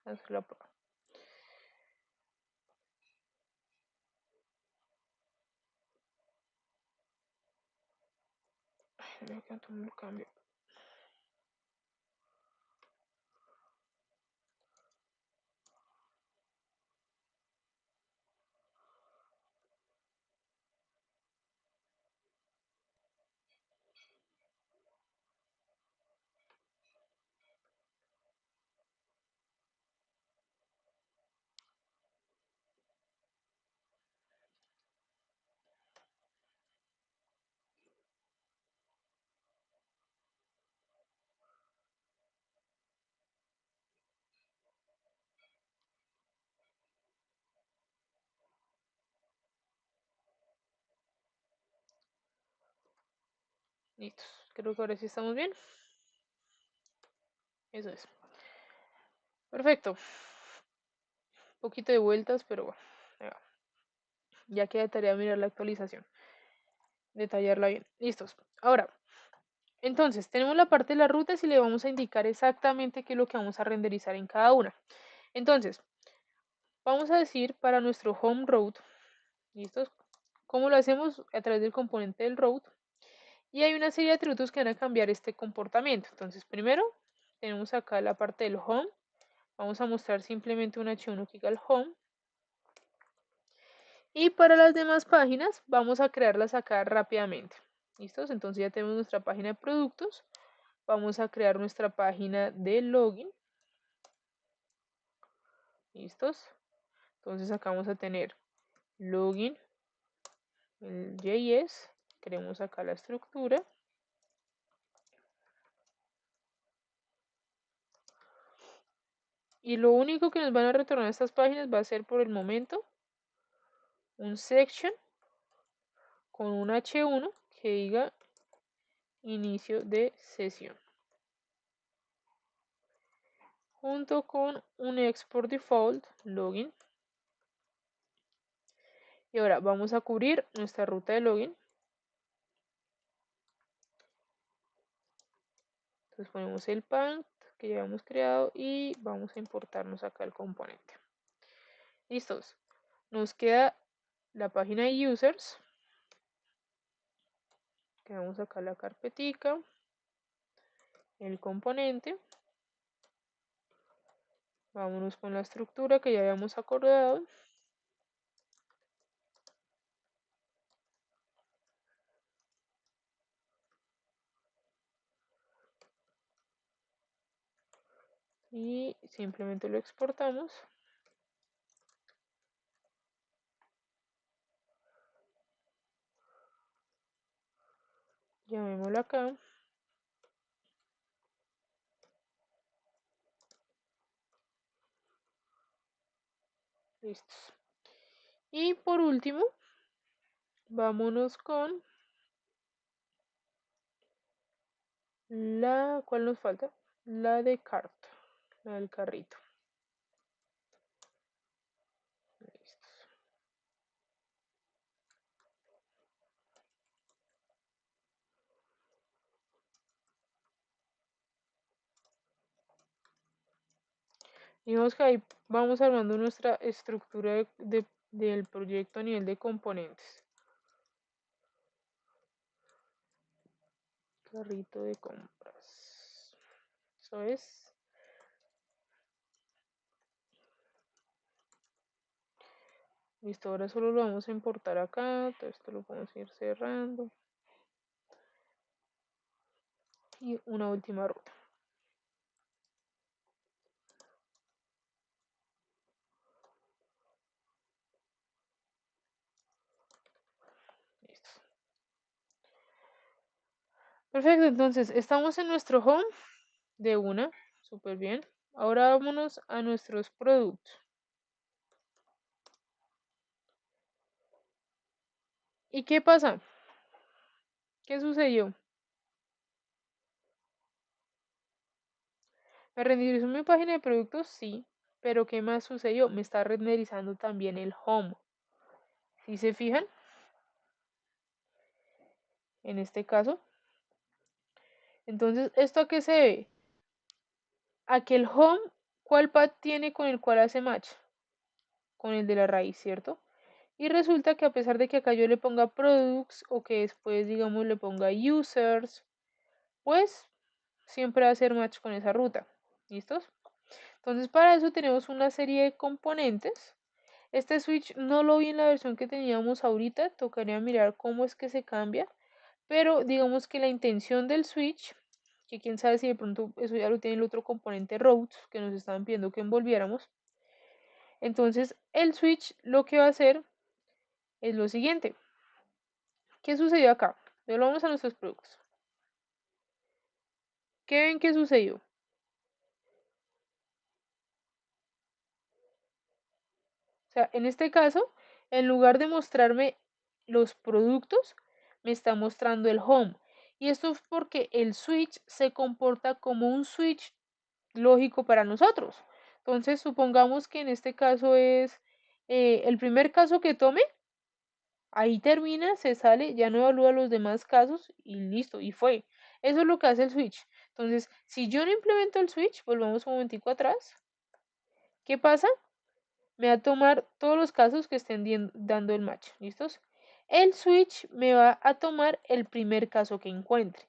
Hacer la prueba. Ay, acá lo cambio. Listo. Creo que ahora sí estamos bien. Eso es. Perfecto. Un poquito de vueltas, pero bueno. Ya queda de tarea mirar la actualización. Detallarla bien. Listos. Ahora, entonces, tenemos la parte de las rutas y le vamos a indicar exactamente qué es lo que vamos a renderizar en cada una. Entonces, vamos a decir para nuestro home route, ¿listos? ¿Cómo lo hacemos? A través del componente del route. Y hay una serie de atributos que van a cambiar este comportamiento. Entonces, primero, tenemos acá la parte del home. Vamos a mostrar simplemente un H1 que diga el home. Y para las demás páginas, vamos a crearlas acá rápidamente. ¿Listos? Entonces ya tenemos nuestra página de productos. Vamos a crear nuestra página de login. ¿Listos? Entonces acá vamos a tener login, el JS. Creemos acá la estructura. Y lo único que nos van a retornar estas páginas va a ser por el momento un section con un H1 que diga inicio de sesión. Junto con un export default login. Y ahora vamos a cubrir nuestra ruta de login. Entonces ponemos el path que ya hemos creado y vamos a importarnos acá el componente. Listos. Nos queda la página de users. Creamos acá la carpetica, el componente. Vámonos con la estructura que ya habíamos acordado. Y simplemente lo exportamos. Llamémoslo acá. Listos. Y por último, vámonos con ¿cuál nos falta? La de cart, la del carrito. Listos. Digamos que ahí vamos armando nuestra estructura del proyecto a nivel de componentes. Carrito de compras. Eso es. Listo, ahora solo lo vamos a importar acá. Todo esto lo podemos ir cerrando. Y una última ruta. Listo. Perfecto, entonces estamos en nuestro home de una. Súper bien. Ahora vámonos a nuestros productos. ¿Y qué pasa? ¿Qué sucedió? ¿Me renderizó mi página de productos? Sí. Pero ¿qué más sucedió? Me está renderizando también el home. ¿Sí se fijan? En este caso. Entonces, ¿esto a qué se debe? A que el home, ¿cuál path tiene con el cual hace match? Con el de la raíz, ¿cierto? Y resulta que a pesar de que acá yo le ponga products o que después, digamos, le ponga users, pues siempre va a hacer match con esa ruta. ¿Listos? Entonces, para eso tenemos una serie de componentes. Este switch no lo vi en la versión que teníamos ahorita, tocaría mirar cómo es que se cambia, pero digamos que la intención del switch, que quién sabe si de pronto eso ya lo tiene el otro componente routes que nos estaban pidiendo que envolviéramos. Entonces, el switch lo que va a hacer es lo siguiente. ¿Qué sucedió acá? Volvamos a nuestros productos. ¿Qué ven que sucedió? O sea, en este caso, en lugar de mostrarme los productos, me está mostrando el home. Y esto es porque el switch se comporta como un switch lógico para nosotros. Entonces, supongamos que en este caso es el primer caso que tome, ahí termina, se sale, ya no evalúa los demás casos y listo, y fue. Eso es lo que hace el switch. Entonces, si yo no implemento el switch, volvamos un momentico atrás, ¿qué pasa? Me va a tomar todos los casos que estén dando el match, ¿listos? El switch me va a tomar el primer caso que encuentre.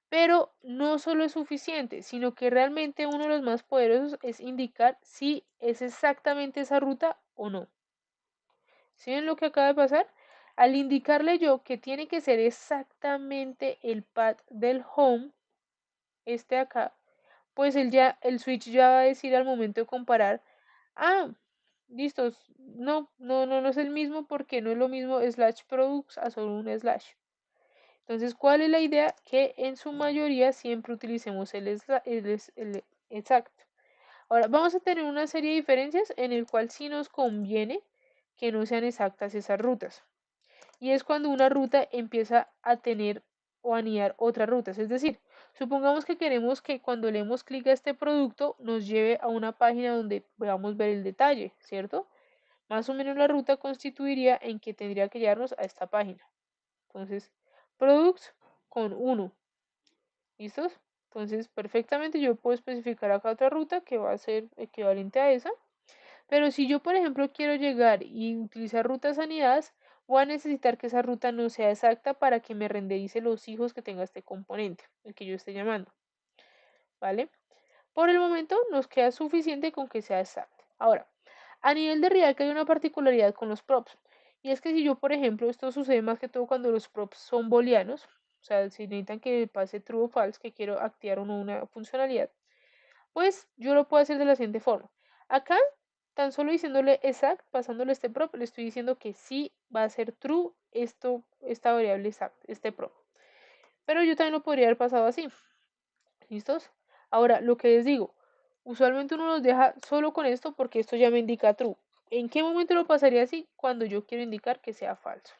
Pero no solo es suficiente, sino que realmente uno de los más poderosos es indicar si es exactamente esa ruta o no. ¿Sí ven lo que acaba de pasar? Al indicarle yo que tiene que ser exactamente el path del home, este acá, pues el switch ya va a decir al momento de comparar, ah, listos, no es el mismo porque no es lo mismo slash products a solo un slash. Entonces, ¿cuál es la idea? Que en su mayoría siempre utilicemos el exacto. Ahora, vamos a tener una serie de diferencias en el cual sí nos conviene que no sean exactas esas rutas. Y es cuando una ruta empieza a tener o anidar otras rutas. Es decir, supongamos que queremos que cuando le demos clic a este producto nos lleve a una página donde podamos ver el detalle, ¿cierto? Más o menos la ruta constituiría en que tendría que llevarnos a esta página. Entonces, products con 1. ¿Listos? Entonces, perfectamente yo puedo especificar acá otra ruta que va a ser equivalente a esa. Pero si yo, por ejemplo, quiero llegar y utilizar rutas anidadas, voy a necesitar que esa ruta no sea exacta para que me renderice los hijos que tenga este componente, el que yo esté llamando. ¿Vale? Por el momento nos queda suficiente con que sea exacta. Ahora, a nivel de React hay una particularidad con los props. Y es que si yo, por ejemplo, esto sucede más que todo cuando los props son booleanos, o sea, si necesitan que pase true o false, que quiero activar o no una funcionalidad, pues yo lo puedo hacer de la siguiente forma. Acá, tan solo diciéndole exact, pasándole este prop, le estoy diciendo que sí va a ser true esta variable exact, este prop. Pero yo también lo podría haber pasado así. ¿Listos? Ahora, lo que les digo, usualmente uno los deja solo con esto porque esto ya me indica true. ¿En qué momento lo pasaría así? Cuando yo quiero indicar que sea falso.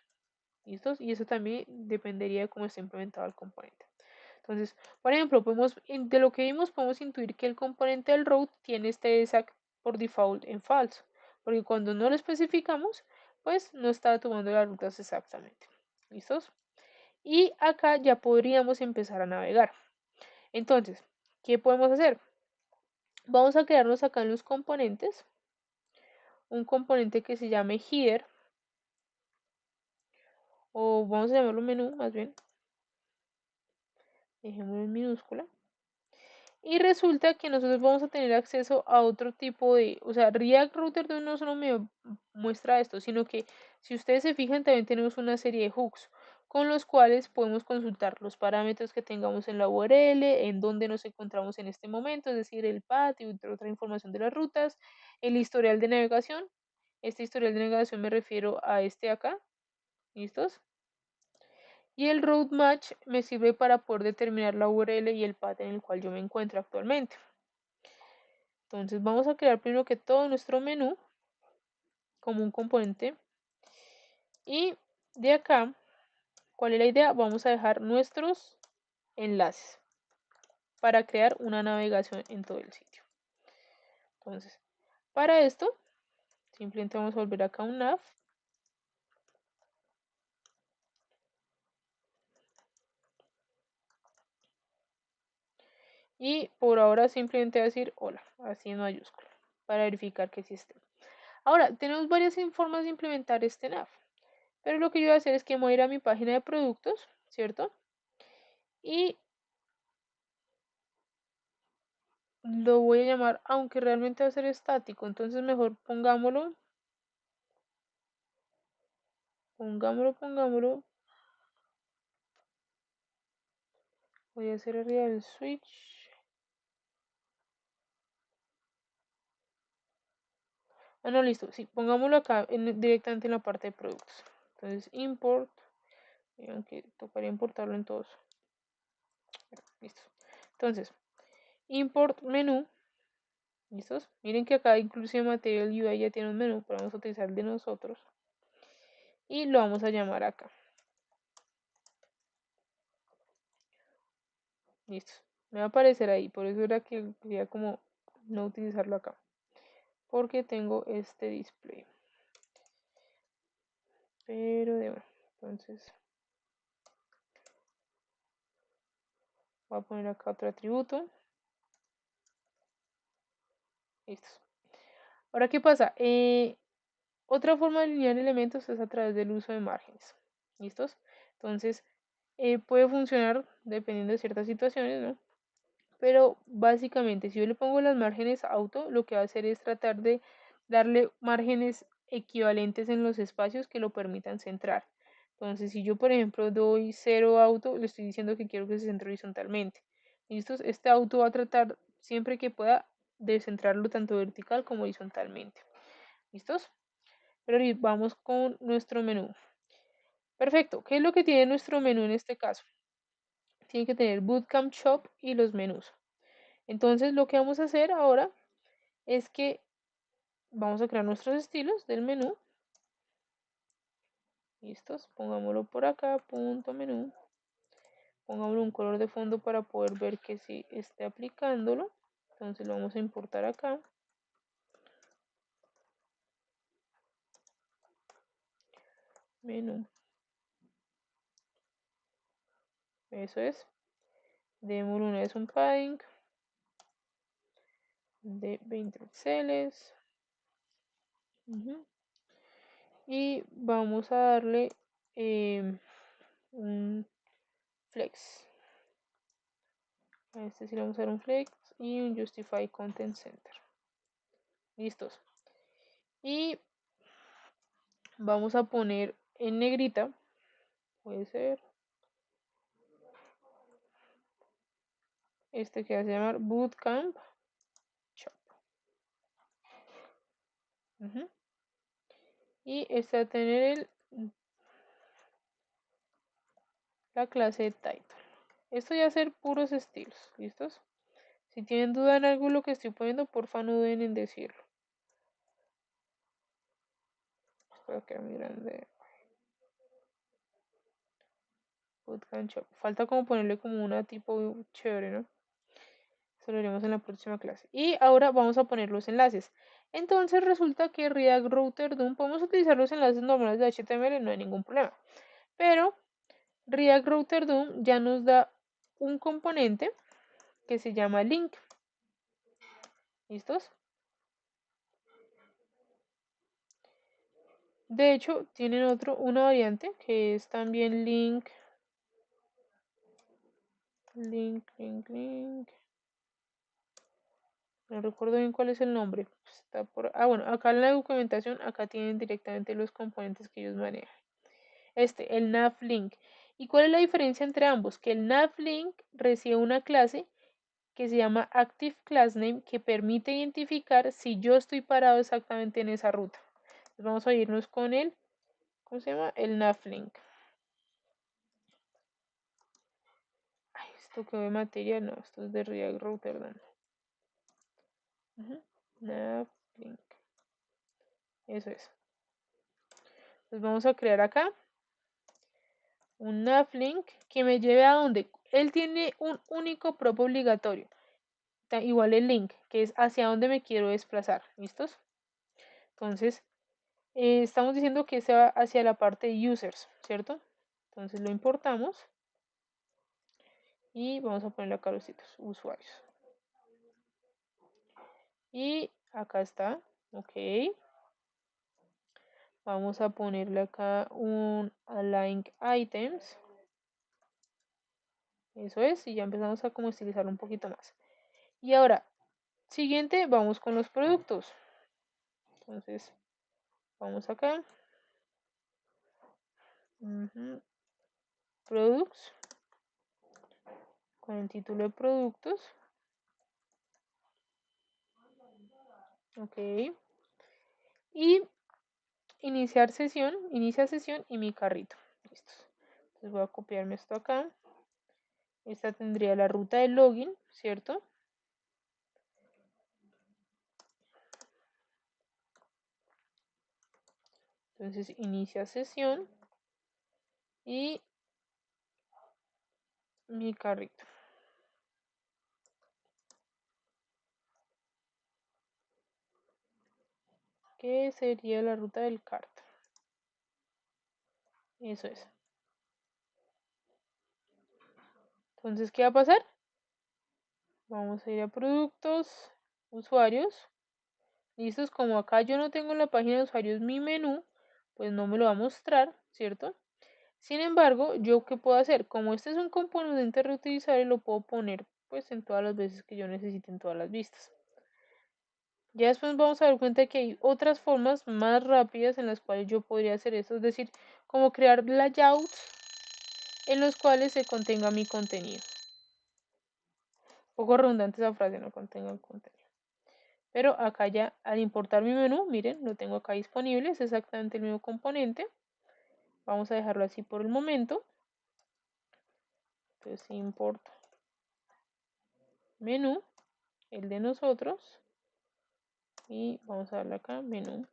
¿Listos? Y eso también dependería de cómo esté implementado el componente. Entonces, por ejemplo, de lo que vimos, podemos intuir que el componente del route tiene este exact por default en falso, porque cuando no lo especificamos, pues no está tomando las rutas exactamente. ¿Listos? Y acá ya podríamos empezar a navegar. Entonces, ¿qué podemos hacer? Vamos a crearnos acá en los componentes un componente que se llame header, o vamos a llamarlo menú más bien. Dejémoslo en minúscula. Y resulta que nosotros vamos a tener acceso a otro tipo de, o sea, React Router no solo me muestra esto, sino que si ustedes se fijan también tenemos una serie de hooks con los cuales podemos consultar los parámetros que tengamos en la URL, en dónde nos encontramos en este momento, es decir, el path y otra información de las rutas, el historial de navegación. Este historial de navegación me refiero a este acá, ¿listos? Y el route match me sirve para poder determinar la URL y el path en el cual yo me encuentro actualmente. Entonces vamos a crear primero que todo nuestro menú como un componente. Y de acá, ¿cuál es la idea? Vamos a dejar nuestros enlaces para crear una navegación en todo el sitio. Entonces, para esto, simplemente vamos a volver acá a un nav. Y por ahora simplemente decir hola, así en mayúscula, para verificar que sí esté. Ahora, tenemos varias formas de implementar este nav. Pero lo que yo voy a hacer es que voy a ir a mi página de productos, ¿cierto? Y lo voy a llamar, aunque realmente va a ser estático, entonces mejor pongámoslo. Voy a hacer arriba el switch. Ah, no, listo. Sí, pongámoslo acá directamente en la parte de productos. Entonces, import. Aunque tocaría importarlo en todos. Listo. Entonces, import menú. ¿Listos? Miren que acá inclusive Material UI ya tiene un menú, pero vamos a utilizar el de nosotros. Y lo vamos a llamar acá. Listo. Me va a aparecer ahí, por eso era que quería como no utilizarlo acá. Porque tengo este display. Pero de bueno, entonces voy a poner acá otro atributo. Listo. Ahora, ¿qué pasa? Otra forma de alinear elementos es a través del uso de márgenes. ¿Listos? Entonces, puede funcionar dependiendo de ciertas situaciones, ¿no? Pero básicamente, si yo le pongo las márgenes auto, lo que va a hacer es tratar de darle márgenes equivalentes en los espacios que lo permitan centrar. Entonces, si yo, por ejemplo, doy 0 auto, le estoy diciendo que quiero que se centre horizontalmente. ¿Listos? Este auto va a tratar siempre que pueda de centrarlo tanto vertical como horizontalmente. ¿Listos? Pero vamos con nuestro menú. Perfecto. ¿Qué es lo que tiene nuestro menú en este caso? Tiene que tener Bootcamp Shop y los menús. Entonces lo que vamos a hacer ahora es que vamos a crear nuestros estilos del menú. Listos. Pongámoslo por acá, punto menú. Pongámosle un color de fondo para poder ver que sí esté aplicándolo. Entonces lo vamos a importar acá. Menú. Eso es. Démosle una vez un padding de 20 píxeles. Y vamos a darle un flex. A este sí le vamos a dar un flex y un justify content center. Listos. Y vamos a poner en negrita, puede ser este que va a llamar Bootcamp Shop. Y este va a tener la clase de title. Esto ya ser puros estilos, ¿listos? Si tienen duda en algo de lo que estoy poniendo, porfa no duden en decirlo. Espero que era muy grande. Bootcamp Shop. Falta como ponerle como una tipo chévere, ¿no? Eso lo haremos en la próxima clase. Y ahora vamos a poner los enlaces. Entonces resulta que React Router DOM podemos utilizar los enlaces normales de HTML, no hay ningún problema. Pero React Router DOM ya nos da un componente que se llama link. ¿Listos? De hecho, tienen una variante que es también link. No recuerdo bien cuál es el nombre. Está por... bueno, acá en la documentación, acá tienen directamente los componentes que ellos manejan. El navlink. ¿Y cuál es la diferencia entre ambos? Que el navlink recibe una clase que se llama ActiveClassName que permite identificar si yo estoy parado exactamente en esa ruta. Entonces vamos a irnos con el, ¿cómo se llama? El navlink. Ay, esto que de materia, no, esto es de React Router. Navlink. Eso es. Entonces vamos a crear acá un navlink que me lleve a donde él tiene un único prop obligatorio. Igual el link, que es hacia donde me quiero desplazar. ¿Listos? Entonces, estamos diciendo que se va hacia la parte de users, ¿cierto? Entonces lo importamos y vamos a ponerle acá los sitios, usuarios. Y acá está, ok. Vamos a ponerle acá un align items. Eso es, y ya empezamos a como estilizarlo un poquito más. Y ahora, siguiente, vamos con los productos. Entonces, vamos acá. Products. Con el título de productos. Ok. Y inicia sesión y mi carrito. Listos. Entonces voy a copiarme esto acá. Esta tendría la ruta de login, ¿cierto? Entonces inicia sesión y mi carrito. ¿Qué sería la ruta del cart? Eso es. Entonces, ¿qué va a pasar? Vamos a ir a productos, usuarios. Listos, como acá yo no tengo en la página de usuarios mi menú, pues no me lo va a mostrar, ¿cierto? Sin embargo, ¿yo qué puedo hacer? Como este es un componente reutilizable, lo puedo poner pues en todas las veces que yo necesite en todas las vistas. Ya después vamos a dar cuenta que hay otras formas más rápidas en las cuales yo podría hacer esto, es decir, como crear layouts en los cuales se contenga mi contenido. Un poco redundante esa frase, no contenga el contenido. Pero acá ya al importar mi menú, miren, lo tengo acá disponible, es exactamente el mismo componente. Vamos a dejarlo así por el momento. Entonces importo menú, el de nosotros, y vamos a darle acá menú.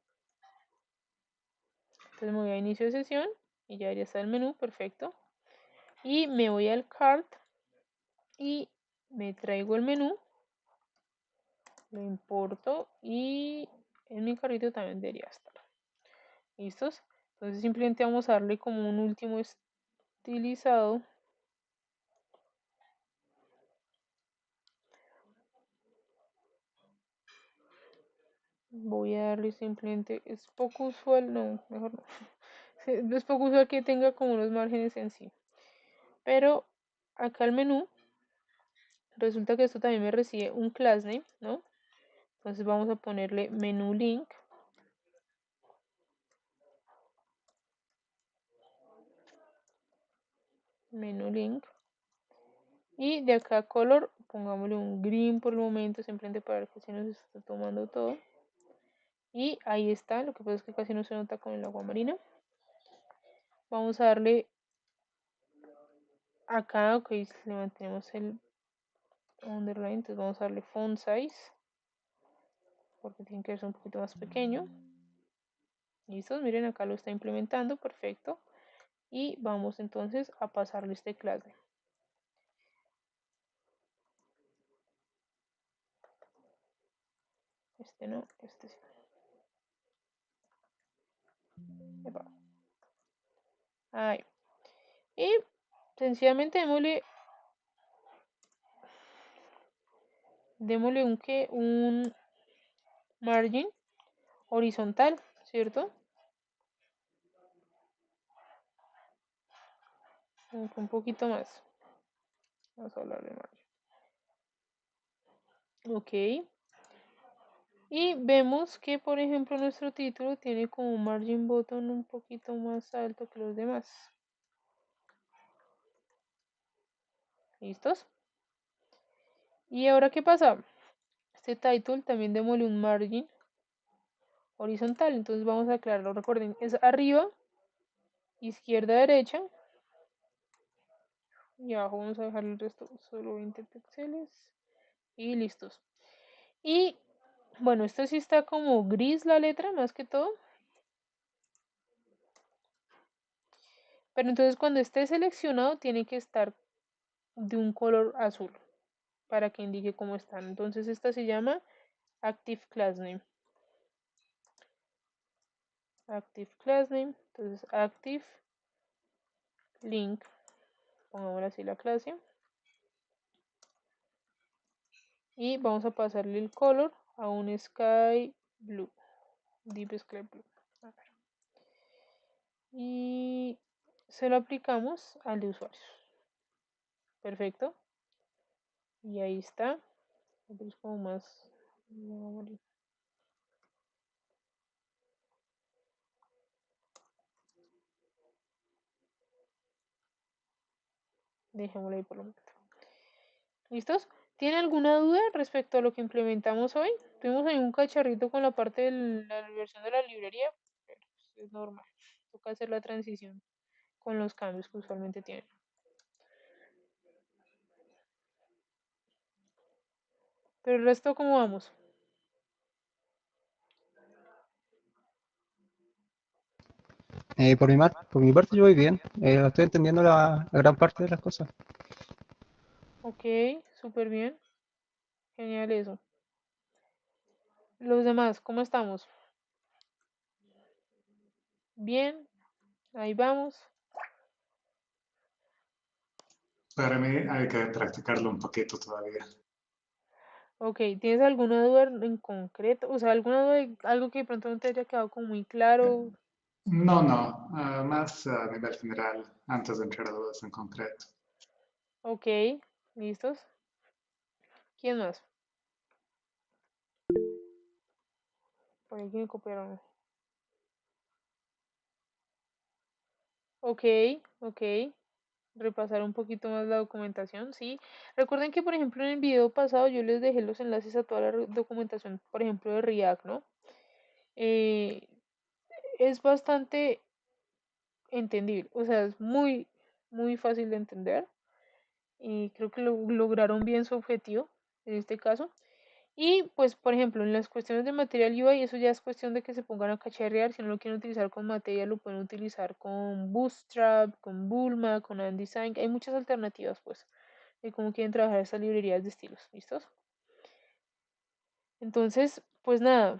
Entonces me voy a inicio de sesión y ya está el menú, perfecto. Y me voy al cart y me traigo el menú, lo importo y en mi carrito también debería estar. ¿Listos? Entonces simplemente vamos a darle como un último estilizado. Voy a darle simplemente, es poco usual, no, mejor no. Es poco usual que tenga como unos márgenes en sí. Pero acá el menú, resulta que esto también me recibe un class name, ¿no? Entonces vamos a ponerle menú link. Menú link. Y de acá color, pongámosle un green por el momento, simplemente para que se nos esté tomando todo. Y ahí está, lo que pasa es que casi no se nota con el agua marina. Vamos a darle acá, ok, le mantenemos el underline, entonces vamos a darle font size, porque tiene que ser un poquito más pequeño. Listos, miren, acá lo está implementando, perfecto. Y vamos entonces a pasarle este class name. Este no, este sí. Epa. Ahí. Y sencillamente démosle un margin horizontal, ¿cierto? Un poquito más. Vamos a hablar de margin. Ok. Y vemos que, por ejemplo, nuestro título tiene como un margin button un poquito más alto que los demás. ¿Listos? Y ahora, ¿qué pasa? Este title también démosle un margin horizontal. Entonces vamos a aclararlo. Recuerden, es arriba, izquierda, derecha. Y abajo vamos a dejar el resto solo 20 píxeles. Y listos. Y bueno, esto sí está como gris la letra, más que todo. Pero entonces cuando esté seleccionado tiene que estar de un color azul para que indique cómo están. Entonces esta se llama Active Class Name. Active Class Name. Entonces Active Link. Pongamos así la clase. Y vamos a pasarle el color a un Sky Blue. Deep Sky Blue. A ver. Y se lo aplicamos al de usuarios. Perfecto. Y ahí está. Es como más. Dejémoslo ahí por lo menos. ¿Listos? ¿Tiene alguna duda respecto a lo que implementamos hoy? Tuvimos ahí un cacharrito con la parte de la versión de la librería, pero pues es normal. Toca hacer la transición con los cambios que usualmente tienen. Pero el resto, ¿cómo vamos? Por mi parte yo voy bien. Estoy entendiendo la gran parte de las cosas. Ok, súper bien. Genial eso. Los demás, ¿cómo estamos? Bien, ahí vamos. Para mí hay que practicarlo un poquito todavía. Ok, ¿tienes alguna duda en concreto? O sea, alguna duda de algo que de pronto no te haya quedado como muy claro. No, no, más a nivel general, antes de entrar a dudas en concreto. Ok, ¿listos? ¿Quién más? Por aquí me copiaron. Ok, ok. Repasar un poquito más la documentación, sí. Recuerden que, por ejemplo, en el video pasado yo les dejé los enlaces a toda la documentación, por ejemplo, de React, ¿no? Eh, es bastante entendible, o sea, es muy, muy fácil de entender. Y creo que lograron bien su objetivo en este caso. Y pues, por ejemplo, en las cuestiones de Material UI, eso ya es cuestión de que se pongan a cacharrear. Si no lo quieren utilizar con Material, lo pueden utilizar con Bootstrap, con Bulma, con Undesign. Hay muchas alternativas, pues, de cómo quieren trabajar estas librerías de estilos. ¿Listos? Entonces, pues nada,